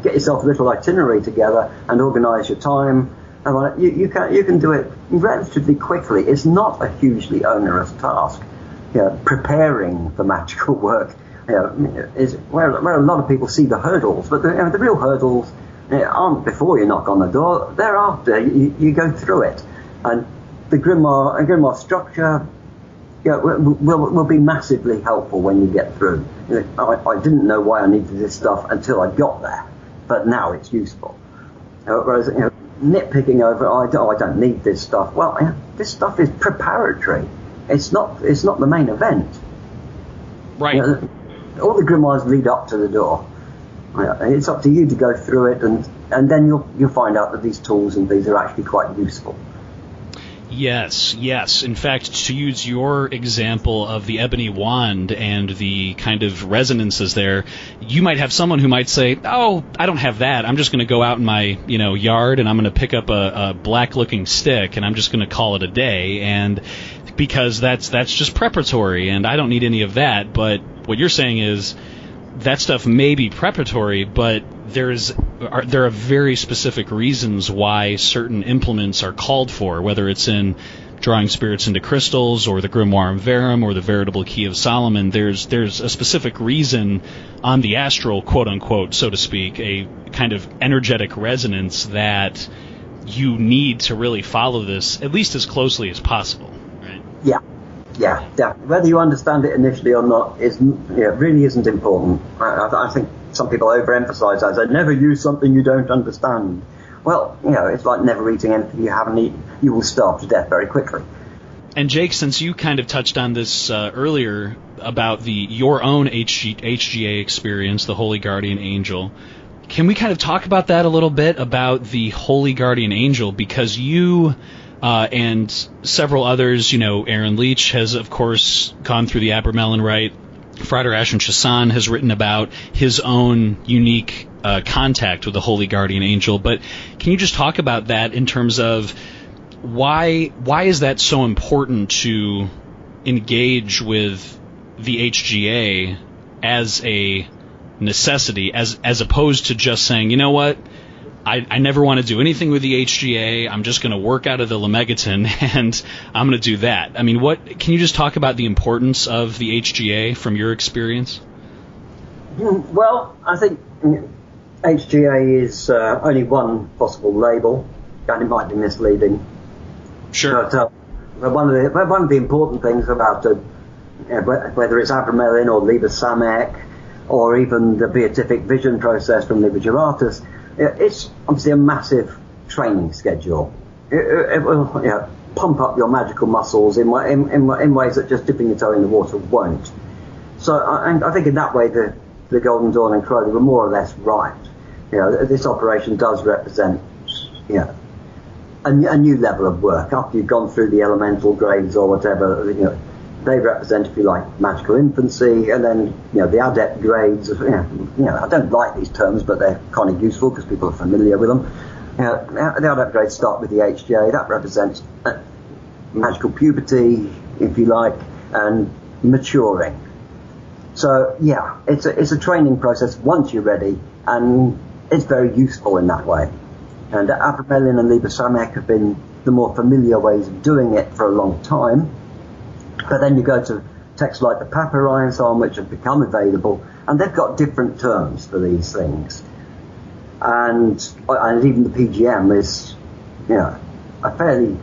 get yourself a little itinerary together and organise your time, and you can do it relatively quickly. It's not a hugely onerous task. Preparing for magical work, is where a lot of people see the hurdles, but the real hurdles aren't before you knock on the door. Thereafter, you go through it, and the grimoire structure will be massively helpful when you get through. I didn't know why I needed this stuff until I got there, but now it's useful. Whereas nitpicking over, I don't need this stuff. Well, this stuff is preparatory. It's not the main event. Right. All the grimoires lead up to the door. It's up to you to go through it, and then you'll find out that these tools and these are actually quite useful. Yes. In fact, to use your example of the ebony wand and the kind of resonances there, you might have someone who might say, "Oh, I don't have that. I'm just going to go out in my yard and I'm going to pick up a black-looking stick and I'm just going to call it a day." And because that's just preparatory, and I don't need any of that. But what you're saying is that stuff may be preparatory, but there are very specific reasons why certain implements are called for, whether it's in drawing spirits into crystals or the Grimoire Verum or the veritable Key of Solomon. There's a specific reason on the astral, quote unquote, so to speak, a kind of energetic resonance that you need to really follow this at least as closely as possible. Right? Yeah. Whether you understand it initially or not really isn't important. I think some people overemphasize that. They never use something you don't understand. Well, it's like never eating anything you haven't eaten. You will starve to death very quickly. And Jake, since you kind of touched on this earlier about your own HGA experience, the Holy Guardian Angel, can we kind of talk about that a little bit, about the Holy Guardian Angel? Because you and several others, Aaron Leach has, of course, gone through the Abramelin Rite. Frater Ashen Chassan has written about his own unique contact with the Holy Guardian Angel. But can you just talk about that in terms of why is that so important to engage with the HGA as a necessity, as opposed to just saying, you know what, I never want to do anything with the HGA. I'm just going to work out of the Lemegeton, and I'm going to do that. I mean, can you just talk about the importance of the HGA from your experience? Well, I think HGA is only one possible label, and it might be misleading. Sure. But one of the important things about whether it's Abramelin or Liber Samek or even the beatific vision process from Liber Geratus, it's obviously a massive training schedule. It will pump up your magical muscles in ways that just dipping your toe in the water won't. So I think in that way the Golden Dawn and Crowley were more or less right. This operation does represent a new level of work. After you've gone through the elemental grades or whatever, they represent, if you like, magical infancy, and then the adept grades. I don't like these terms, but they're kind of useful because people are familiar with them. The adept grades start with the HGA. That represents magical puberty, if you like, and maturing. So it's a training process once you're ready, and it's very useful in that way. And Abramelin and Liber Samek have been the more familiar ways of doing it for a long time. But then you go to texts like the Papyri and so on, which have become available, and they've got different terms for these things. And even the PGM is, a fairly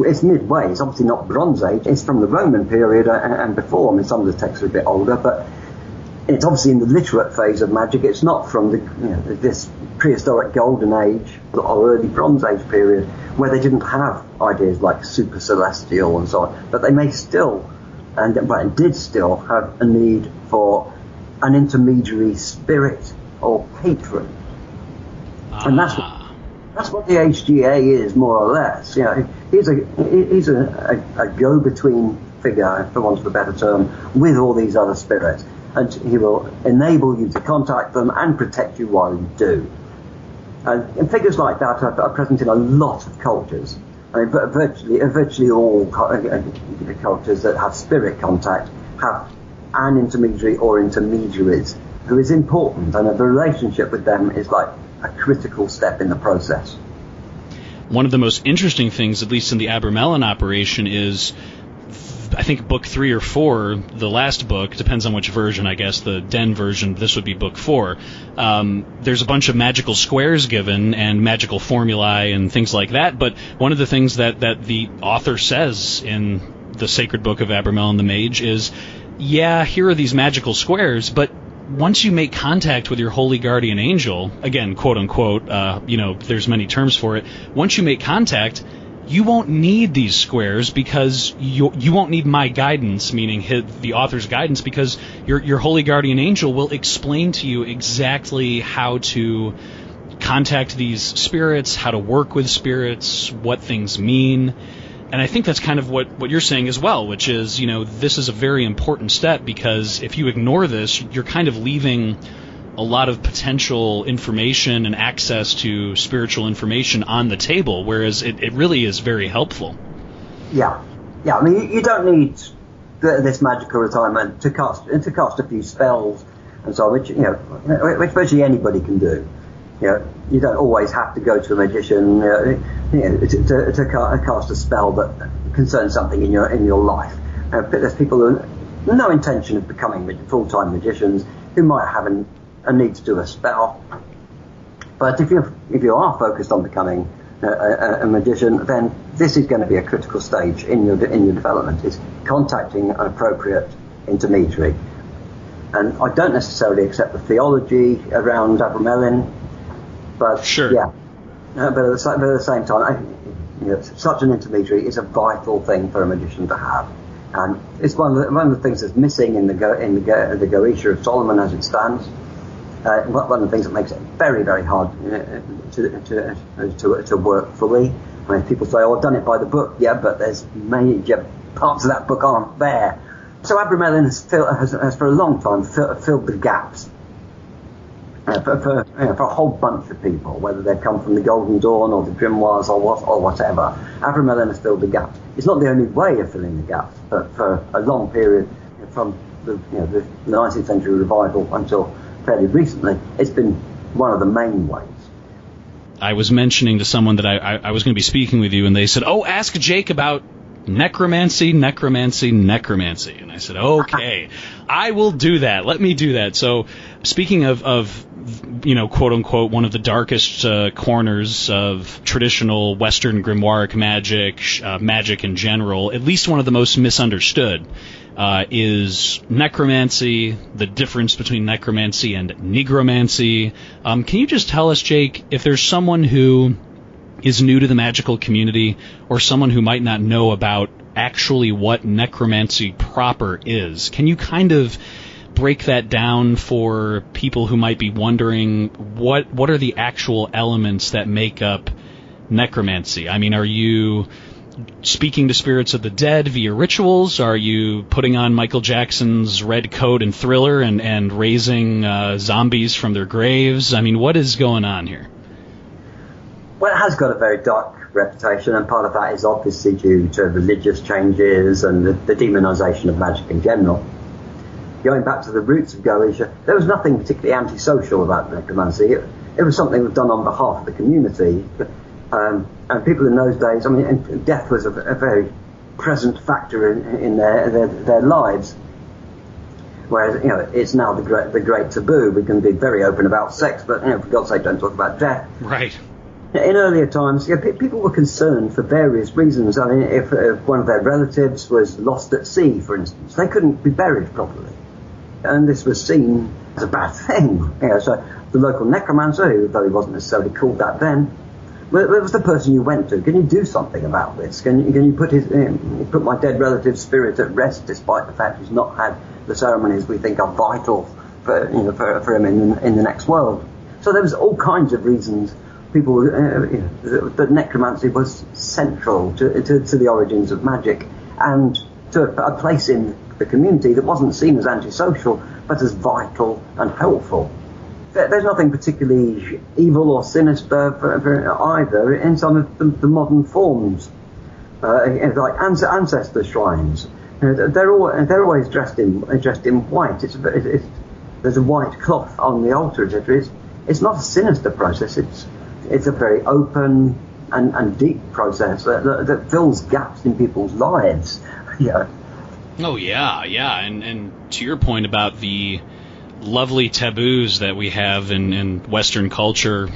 it's midway. It's obviously not Bronze Age. It's from the Roman period and before. I mean, some of the texts are a bit older, but it's obviously in the literate phase of magic. It's not from this prehistoric Golden Age or early Bronze Age period, where they didn't have ideas like super celestial and so on. But they may still, and did still, have a need for an intermediary spirit or patron. And that's what the HGA is, more or less. He's a go-between figure, for want of a better term, with all these other spirits. And he will enable you to contact them and protect you while you do. And figures like that are present in a lot of cultures. I mean, but virtually all cultures that have spirit contact have an intermediary or intermediaries who is important, and the relationship with them is like a critical step in the process. One of the most interesting things, at least in the Abramelin operation, is I think book 3 or 4, the last book, depends on which version, I guess, the Den version, this would be book 4. There's a bunch of magical squares given and magical formulae and things like that, but one of the things that the author says in the sacred book of Abramelin the Mage is, yeah, here are these magical squares, but once you make contact with your holy guardian angel, again, quote unquote, there's many terms for it, once you make contact, you won't need these squares because you won't need my guidance, meaning the author's guidance, because your holy guardian angel will explain to you exactly how to contact these spirits, how to work with spirits, what things mean. And I think that's kind of what you're saying as well, which is, this is a very important step, because if you ignore this, you're kind of leaving a lot of potential information and access to spiritual information on the table, whereas it really is very helpful. Yeah. I mean, you don't need this magical retirement to cast a few spells and so on, which virtually anybody can do. You don't always have to go to a magician to cast a spell that concerns something in your life. There's people who have no intention of becoming full-time magicians who might have a need to do a spell. But if you are focused on becoming a magician, then this is going to be a critical stage in your development, is contacting an appropriate intermediary. And I don't necessarily accept the theology around Abramelin, but sure. Yeah. But at the same time, such an intermediary is a vital thing for a magician to have, and it's one of the things that's missing in the Goetia of Solomon as it stands. One of the things that makes it very, very hard to work fully. I mean, people say, "Oh, I've done it by the book." Yeah, but there's major parts of that book aren't there. So Abramelin has for a long time filled the gaps for a whole bunch of people, whether they've come from the Golden Dawn or the Grimoires or whatever. Abramelin has filled the gaps. It's not the only way of filling the gaps, but for a long period, from the 19th century revival until fairly recently, it's been one of the main ways. I was mentioning to someone that I was going to be speaking with you, and they said, "Oh, ask Jake about necromancy. And I said, okay, I will do that. Let me do that. So speaking of quote unquote, one of the darkest corners of traditional Western grimoiric magic in general, at least one of the most misunderstood, is necromancy, the difference between necromancy and negromancy. Can you just tell us, Jake, if there's someone who is new to the magical community, or someone who might not know about actually what necromancy proper is, can you kind of break that down for people who might be wondering what are the actual elements that make up necromancy? I mean, are you speaking to spirits of the dead via rituals? Are you putting on Michael Jackson's red coat and Thriller and raising zombies from their graves? I mean, what is going on here? Well, it has got a very dark reputation, and part of that is obviously due to religious changes and the demonization of magic in general. Going back to the roots of Goetia, there was nothing particularly antisocial about necromancy. It was something that was done on behalf of the community. And people in those days, I mean, death was a very present factor in their lives. Whereas, it's now the great taboo. We can be very open about sex, but, for God's sake, don't talk about death. Right. In earlier times, people were concerned for various reasons. I mean, if one of their relatives was lost at sea, for instance, they couldn't be buried properly. And this was seen as a bad thing. So the local necromancer, who, though he wasn't necessarily called that then, was the person you went to. Can you do something about this? Can you put my dead relative's spirit at rest, despite the fact he's not had the ceremonies we think are vital for him in the next world? So there was all kinds of reasons. People, that necromancy was central to the origins of magic, and to a place in the community that wasn't seen as antisocial, but as vital and helpful. there's nothing particularly evil or sinister for either in some of the modern forms, like ancestor shrines. They're always dressed in white. There's a white cloth on the altar, etc. It's not a sinister process. It's a very open and deep process that fills gaps in people's lives. Yeah. Oh yeah, and to your point about the lovely taboos that we have in Western culture,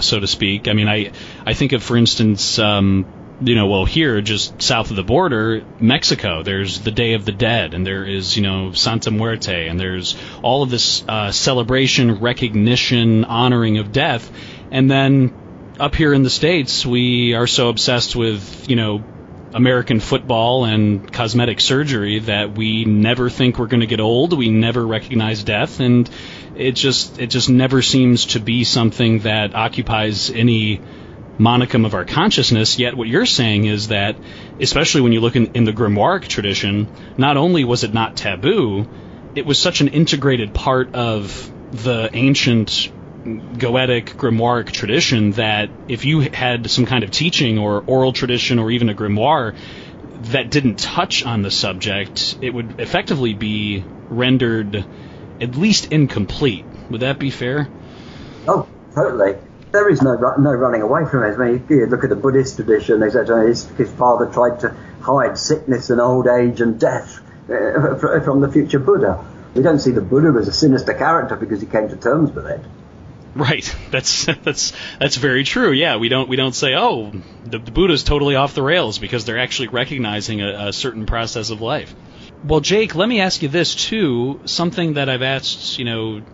so to speak. I mean, I think of, for instance, here just south of the border, Mexico, there's the Day of the Dead, and there is, Santa Muerte, and there's all of this celebration, recognition, honoring of death. And then up here in the States, we are so obsessed with, American football and cosmetic surgery that we never think we're going to get old. We never recognize death, and it just never seems to be something that occupies any monicum of our consciousness. Yet what you're saying is that, especially when you look in the Grimoiric tradition, not only was it not taboo, it was such an integrated part of the ancient Goetic Grimoiric tradition that if you had some kind of teaching or oral tradition or even a grimoire that didn't touch on the subject, it would effectively be rendered at least incomplete. Would that be fair? Oh, totally. There is no running away from it. I mean, you look at the Buddhist tradition, they said his father tried to hide sickness and old age and death from the future Buddha. We don't see the Buddha as a sinister character because he came to terms with it. Right. That's very true. Yeah, we don't say, oh, the Buddha's totally off the rails, because they're actually recognizing a certain process of life. Well, Jake, let me ask you this too. Something that I've asked,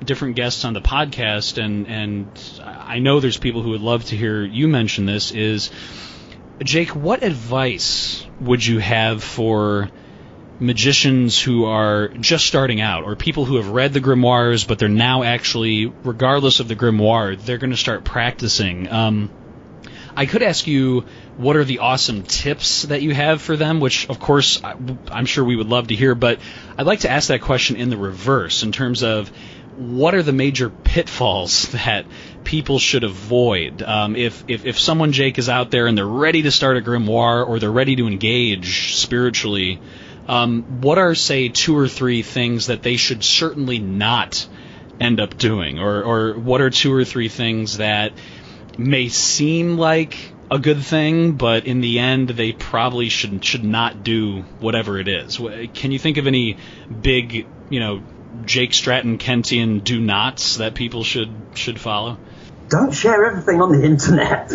different guests on the podcast, and I know there's people who would love to hear you mention this, is, Jake, what advice would you have for magicians who are just starting out, or people who have read the grimoires but they're now actually, regardless of the grimoire, they're going to start practicing? I could ask you, what are the awesome tips that you have for them, which of course I'm sure we would love to hear, but I'd like to ask that question in the reverse, in terms of what are the major pitfalls that people should avoid? If someone, Jake, is out there and they're ready to start a grimoire, or they're ready to engage spiritually, what are, say, 2 or 3 things that they should certainly not end up doing? Or what are 2 or 3 things that may seem like a good thing, but in the end they probably should not do whatever it is? Can you think of any big, Jake Stratton-Kentian do-nots that people should follow? Don't share everything on the internet.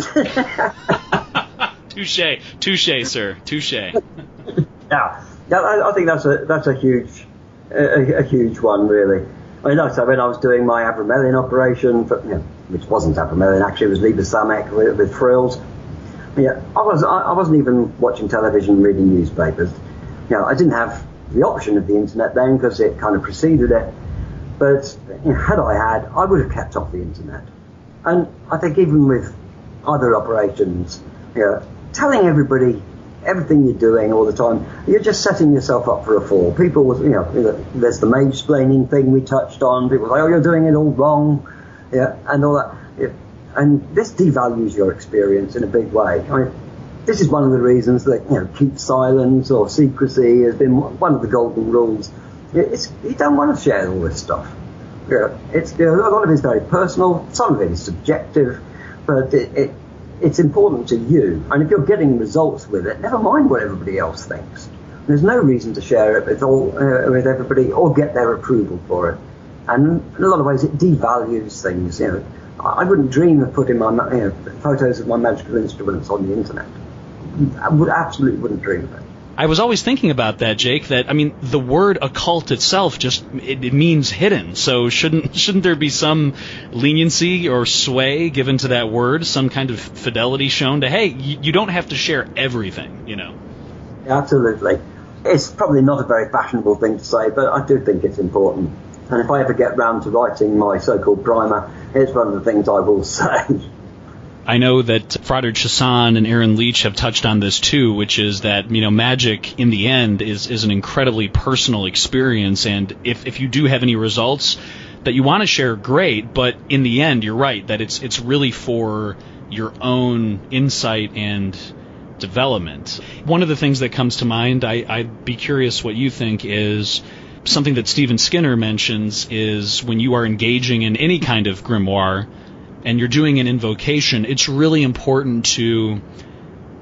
Touche, sir. Touche. Yeah, I think that's a huge one, really. I mean, like I said, when I was doing my Abramelian operation, which wasn't Abramelian, actually it was Liber Samek with frills. Yeah, I wasn't even watching television, reading newspapers. I didn't have the option of the internet then because it kind of preceded it. But had I would have kept off the internet. And I think even with other operations, telling everybody everything you're doing all the time, you're just setting yourself up for a fall. People was, there's the mansplaining thing we touched on. People say, oh, you're doing it all wrong, and all that. And this devalues your experience in a big way. I mean, this is one of the reasons that, keep silence or secrecy has been one of the golden rules. You don't want to share all this stuff. It's a lot of it is very personal, some of it is subjective, but it's important to you. And if you're getting results with it, never mind what everybody else thinks. There's no reason to share it with everybody or get their approval for it. And in a lot of ways, it devalues things. I wouldn't dream of putting my photos of my magical instruments on the internet. I absolutely wouldn't dream of it. I was always thinking about that, Jake, that, I mean, the word occult itself it means hidden. So shouldn't there be some leniency or sway given to that word, some kind of fidelity shown to, hey, you don't have to share everything, Absolutely. It's probably not a very fashionable thing to say, but I do think it's important. And if I ever get round to writing my so-called primer, it's one of the things I will say. I know that Frater Chassan and Aaron Leach have touched on this too, which is that, magic in the end is an incredibly personal experience, and if you do have any results, you want to share, great, but in the end, you're right, that it's really for your own insight and development. One of the things that comes to mind, I'd be curious what you think, is something that Stephen Skinner mentions is when you are engaging in any kind of grimoire and you're doing an invocation, it's really important to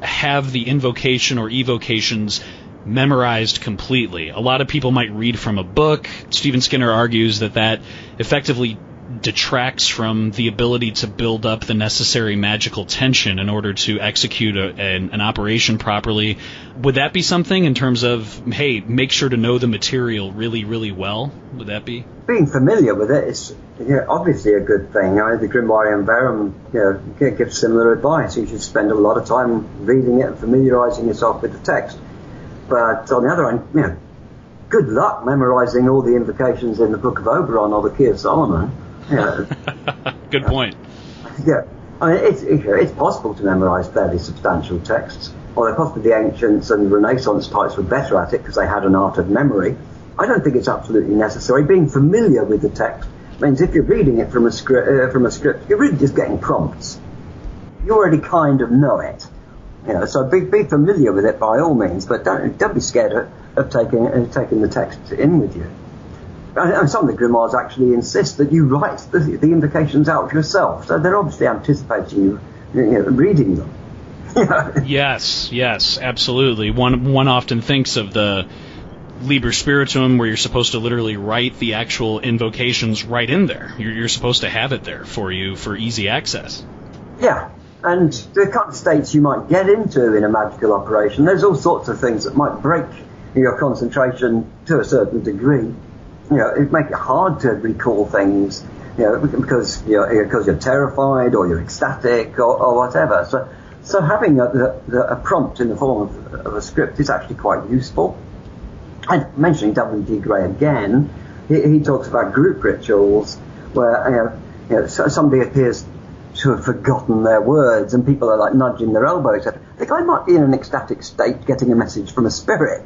have the invocation or evocations memorized completely. A lot of people might read from a book. Stephen Skinner argues that effectively detracts from the ability to build up the necessary magical tension in order to execute an operation properly. Would that be something in terms of, hey, make sure to know the material really, really well? Would that be? Being familiar with it is obviously a good thing. The Grimoire and Verum gives similar advice. You should spend a lot of time reading it and familiarizing yourself with the text. But on the other hand, good luck memorizing all the invocations in the Book of Oberon or the Key of Solomon. Good point. Yeah, I mean, it's possible to memorize fairly substantial texts, although possibly the ancients and Renaissance types were better at it because they had an art of memory. I don't think it's absolutely necessary. Being familiar with the text means if you're reading it from a script, you're really just getting prompts. You already kind of know it. So be familiar with it by all means, but don't be scared of taking the text in with you. And some of the grimoires actually insist that you write the invocations out yourself, so they're obviously anticipating you reading them. Yes, absolutely. One often thinks of the Liber Spiritum, where you're supposed to literally write the actual invocations right in there. You're supposed to have it there for you for easy access. Yeah. And the kind of states you might get into in a magical operation, there's all sorts of things that might break your concentration to a certain degree. It make it hard to recall things, because you're terrified or you're ecstatic or whatever. So having a prompt in the form of a script is actually quite useful. And mentioning W.D. Gray again, he talks about group rituals where somebody appears to have forgotten their words and people are like nudging their elbow, etc. The guy might be in an ecstatic state getting a message from a spirit.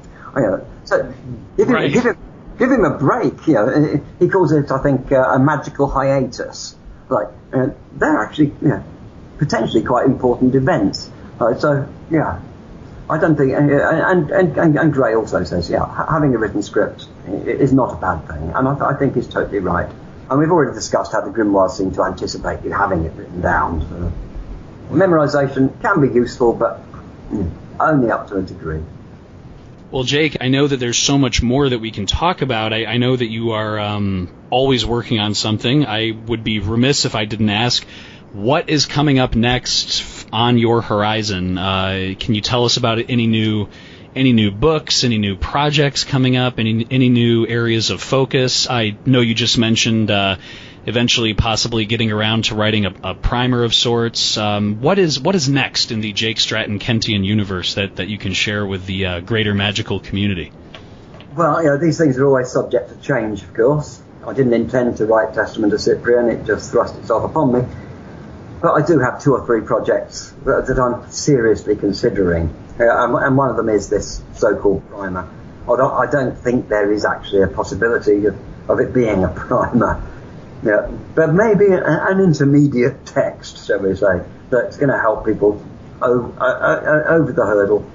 So give him a break. He calls it, I think, a magical hiatus. They're actually potentially quite important events. So I don't think, and Gray also says, having a written script is not a bad thing, and I think he's totally right. And we've already discussed how the grimoires seem to anticipate you having it written down. So memorization can be useful, but only up to a degree. Well, Jake, I know that there's so much more that we can talk about. I know that you are always working on something. I would be remiss if I didn't ask, what is coming up next on your horizon? Can you tell us about any new books, any new projects coming up, any new areas of focus? I know you just mentioned eventually possibly getting around to writing a primer of sorts. What is next in the Jake Stratton-Kentian universe that you can share with the greater magical community? Well, these things are always subject to change, of course. I didn't intend to write Testament of Cyprian, it just thrust itself upon me. But I do have 2 or 3 projects that I'm seriously considering. And one of them is this so-called primer. Although I don't think there is actually a possibility of it being a primer. But maybe an intermediate text, shall we say, that's going to help people over the hurdle.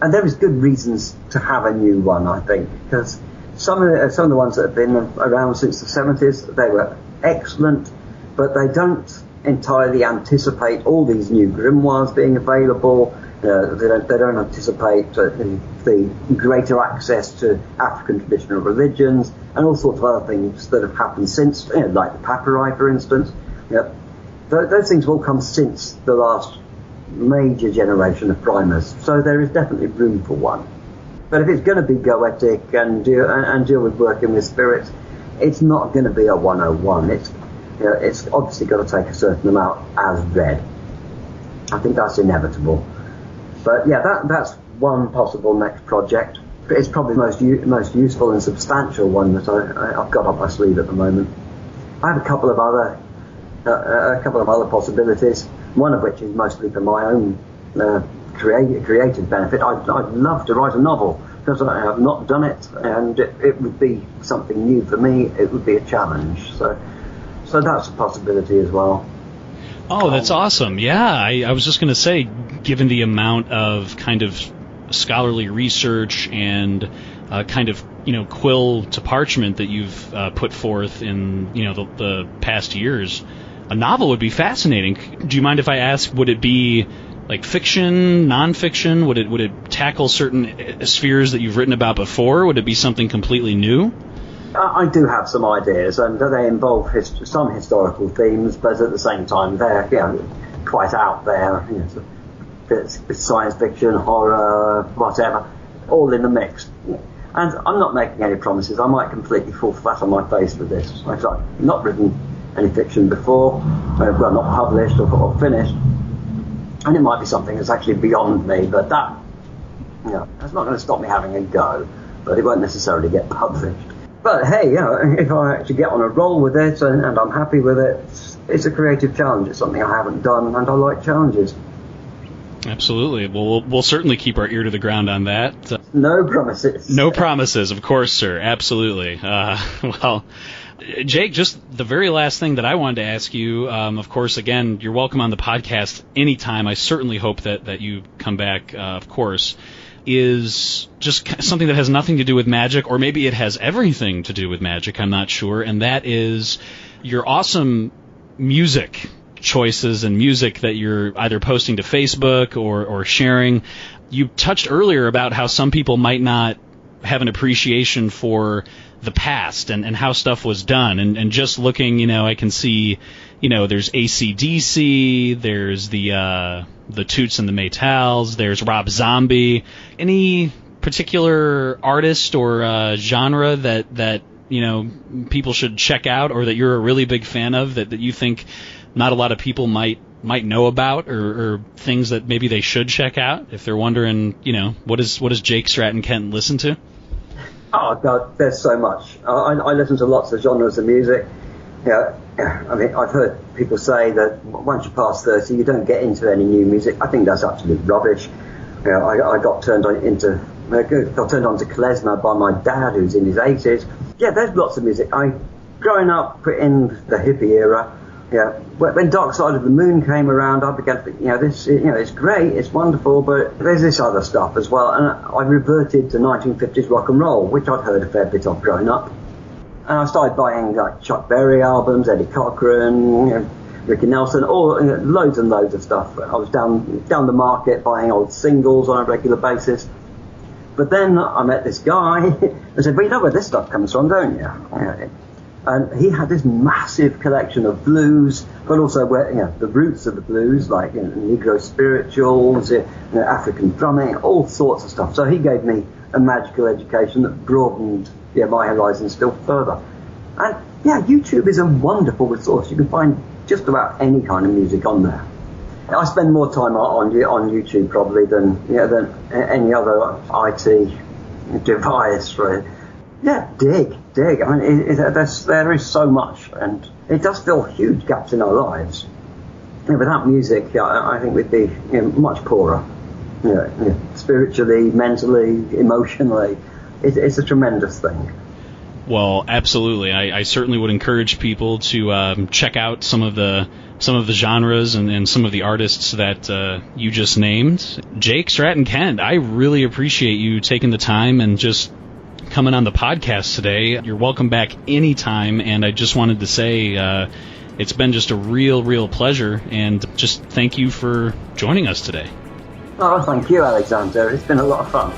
And there is good reasons to have a new one, I think, because some of the ones that have been around since the 70s, they were excellent, but they don't entirely anticipate all these new grimoires being available. They don't anticipate the greater access to African traditional religions and all sorts of other things that have happened since, like the papyri, for instance. Those things have all come since the last major generation of primers, so there is definitely room for one. But if it's going to be goetic and deal with working with spirits, it's not going to be a 101. It's obviously got to take a certain amount as read. I think that's inevitable. But that's one possible next project. It's probably the most useful and substantial one that I've got up my sleeve at the moment. I have a couple of other possibilities. One of which is mostly for my own creative benefit. I'd love to write a novel because I have not done it, and it would be something new for me. It would be a challenge. So that's a possibility as well. Oh, that's awesome. Yeah, I was just going to say, given the amount of kind of scholarly research and kind of, quill to parchment that you've put forth in, the past years, a novel would be fascinating. Do you mind if I ask, would it be like fiction, nonfiction? Would it tackle certain spheres that you've written about before? Would it be something completely new? I do have some ideas, and they involve some historical themes, but at the same time they're quite out there. It's science fiction, horror, whatever, all in the mix. And I'm not making any promises. I might completely fall flat on my face with this. I've not written any fiction before, well, not published or finished, and it might be something that's actually beyond me. But that's not going to stop me having a go. But it won't necessarily get published. But hey, if I actually get on a roll with it and I'm happy with it, it's a creative challenge. It's something I haven't done, and I like challenges. Absolutely. Well, we'll certainly keep our ear to the ground on that. No promises. No promises, of course, sir. Absolutely. Well, Jake, just the very last thing that I wanted to ask you, of course, again, you're welcome on the podcast anytime. I certainly hope that you come back, of course, is just something that has nothing to do with magic, or maybe it has everything to do with magic, I'm not sure, and that is your awesome music choices and music that you're either posting to Facebook or sharing. You touched earlier about how some people might not have an appreciation for the past and how stuff was done, and just looking, I can see, there's AC/DC, there's the Toots and the Maytals, there's Rob Zombie. Any particular artist or genre that people should check out, or that you're a really big fan of, that you think not a lot of people might know about, or things that maybe they should check out if they're wondering, what does Jake Stratton-Kent listen to? Oh God, there's so much. I listen to lots of genres of music. I mean, I've heard people say that once you pass 30, you don't get into any new music. I think that's absolute rubbish. I got turned on to klezmer by my dad, who's in his 80s. Yeah, there's lots of music. Growing up in the hippie era, when Dark Side of the Moon came around, I began to think, it's great, it's wonderful, but there's this other stuff as well. And I reverted to 1950s rock and roll, which I'd heard a fair bit of growing up. And I started buying like Chuck Berry albums, Eddie Cochran, Ricky Nelson, loads and loads of stuff. I was down the market buying old singles on a regular basis. But then I met this guy and said, well, you know where this stuff comes from, don't you? And he had this massive collection of blues, but also the roots of the blues, like Negro spirituals, African drumming, all sorts of stuff. So he gave me a magical education that broadened my horizons still further. And YouTube is a wonderful resource. You can find just about any kind of music on there. I spend more time on YouTube probably than any other IT device, really. Yeah, dig. I mean, there is so much, and it does fill huge gaps in our lives. Without music, I think we'd be much poorer. Spiritually, mentally, emotionally. It's a tremendous thing. Well, absolutely. I certainly would encourage people to check out some of the genres and some of the artists that you just named. Jake Stratton-Kent, I really appreciate you taking the time and just coming on the podcast today. You're welcome back anytime, and I just wanted to say it's been just a real pleasure, and just thank you for joining us today. Oh, thank you, Alexander. It's been a lot of fun.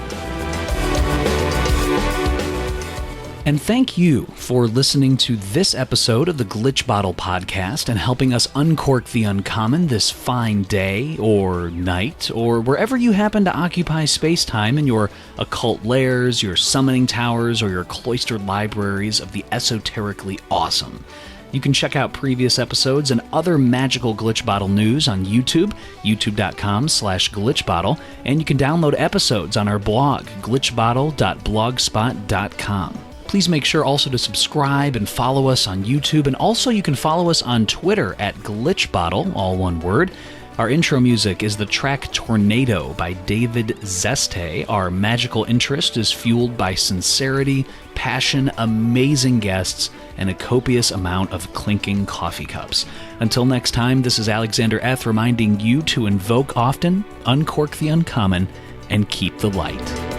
And thank you for listening to this episode of the Glitch Bottle Podcast and helping us uncork the uncommon this fine day or night, or wherever you happen to occupy space-time in your occult lairs, your summoning towers, or your cloistered libraries of the esoterically awesome. You can check out previous episodes and other magical Glitch Bottle news on YouTube, youtube.com/glitchbottle, and you can download episodes on our blog, glitchbottle.blogspot.com. Please make sure also to subscribe and follow us on YouTube, and also you can follow us on Twitter at glitchbottle, all one word. Our intro music is the track Tornado by David Zeste. Our magical interest is fueled by sincerity, passion, amazing guests, and a copious amount of clinking coffee cups. Until next time, this is Alexander F. reminding you to invoke often, uncork the uncommon, and keep the light.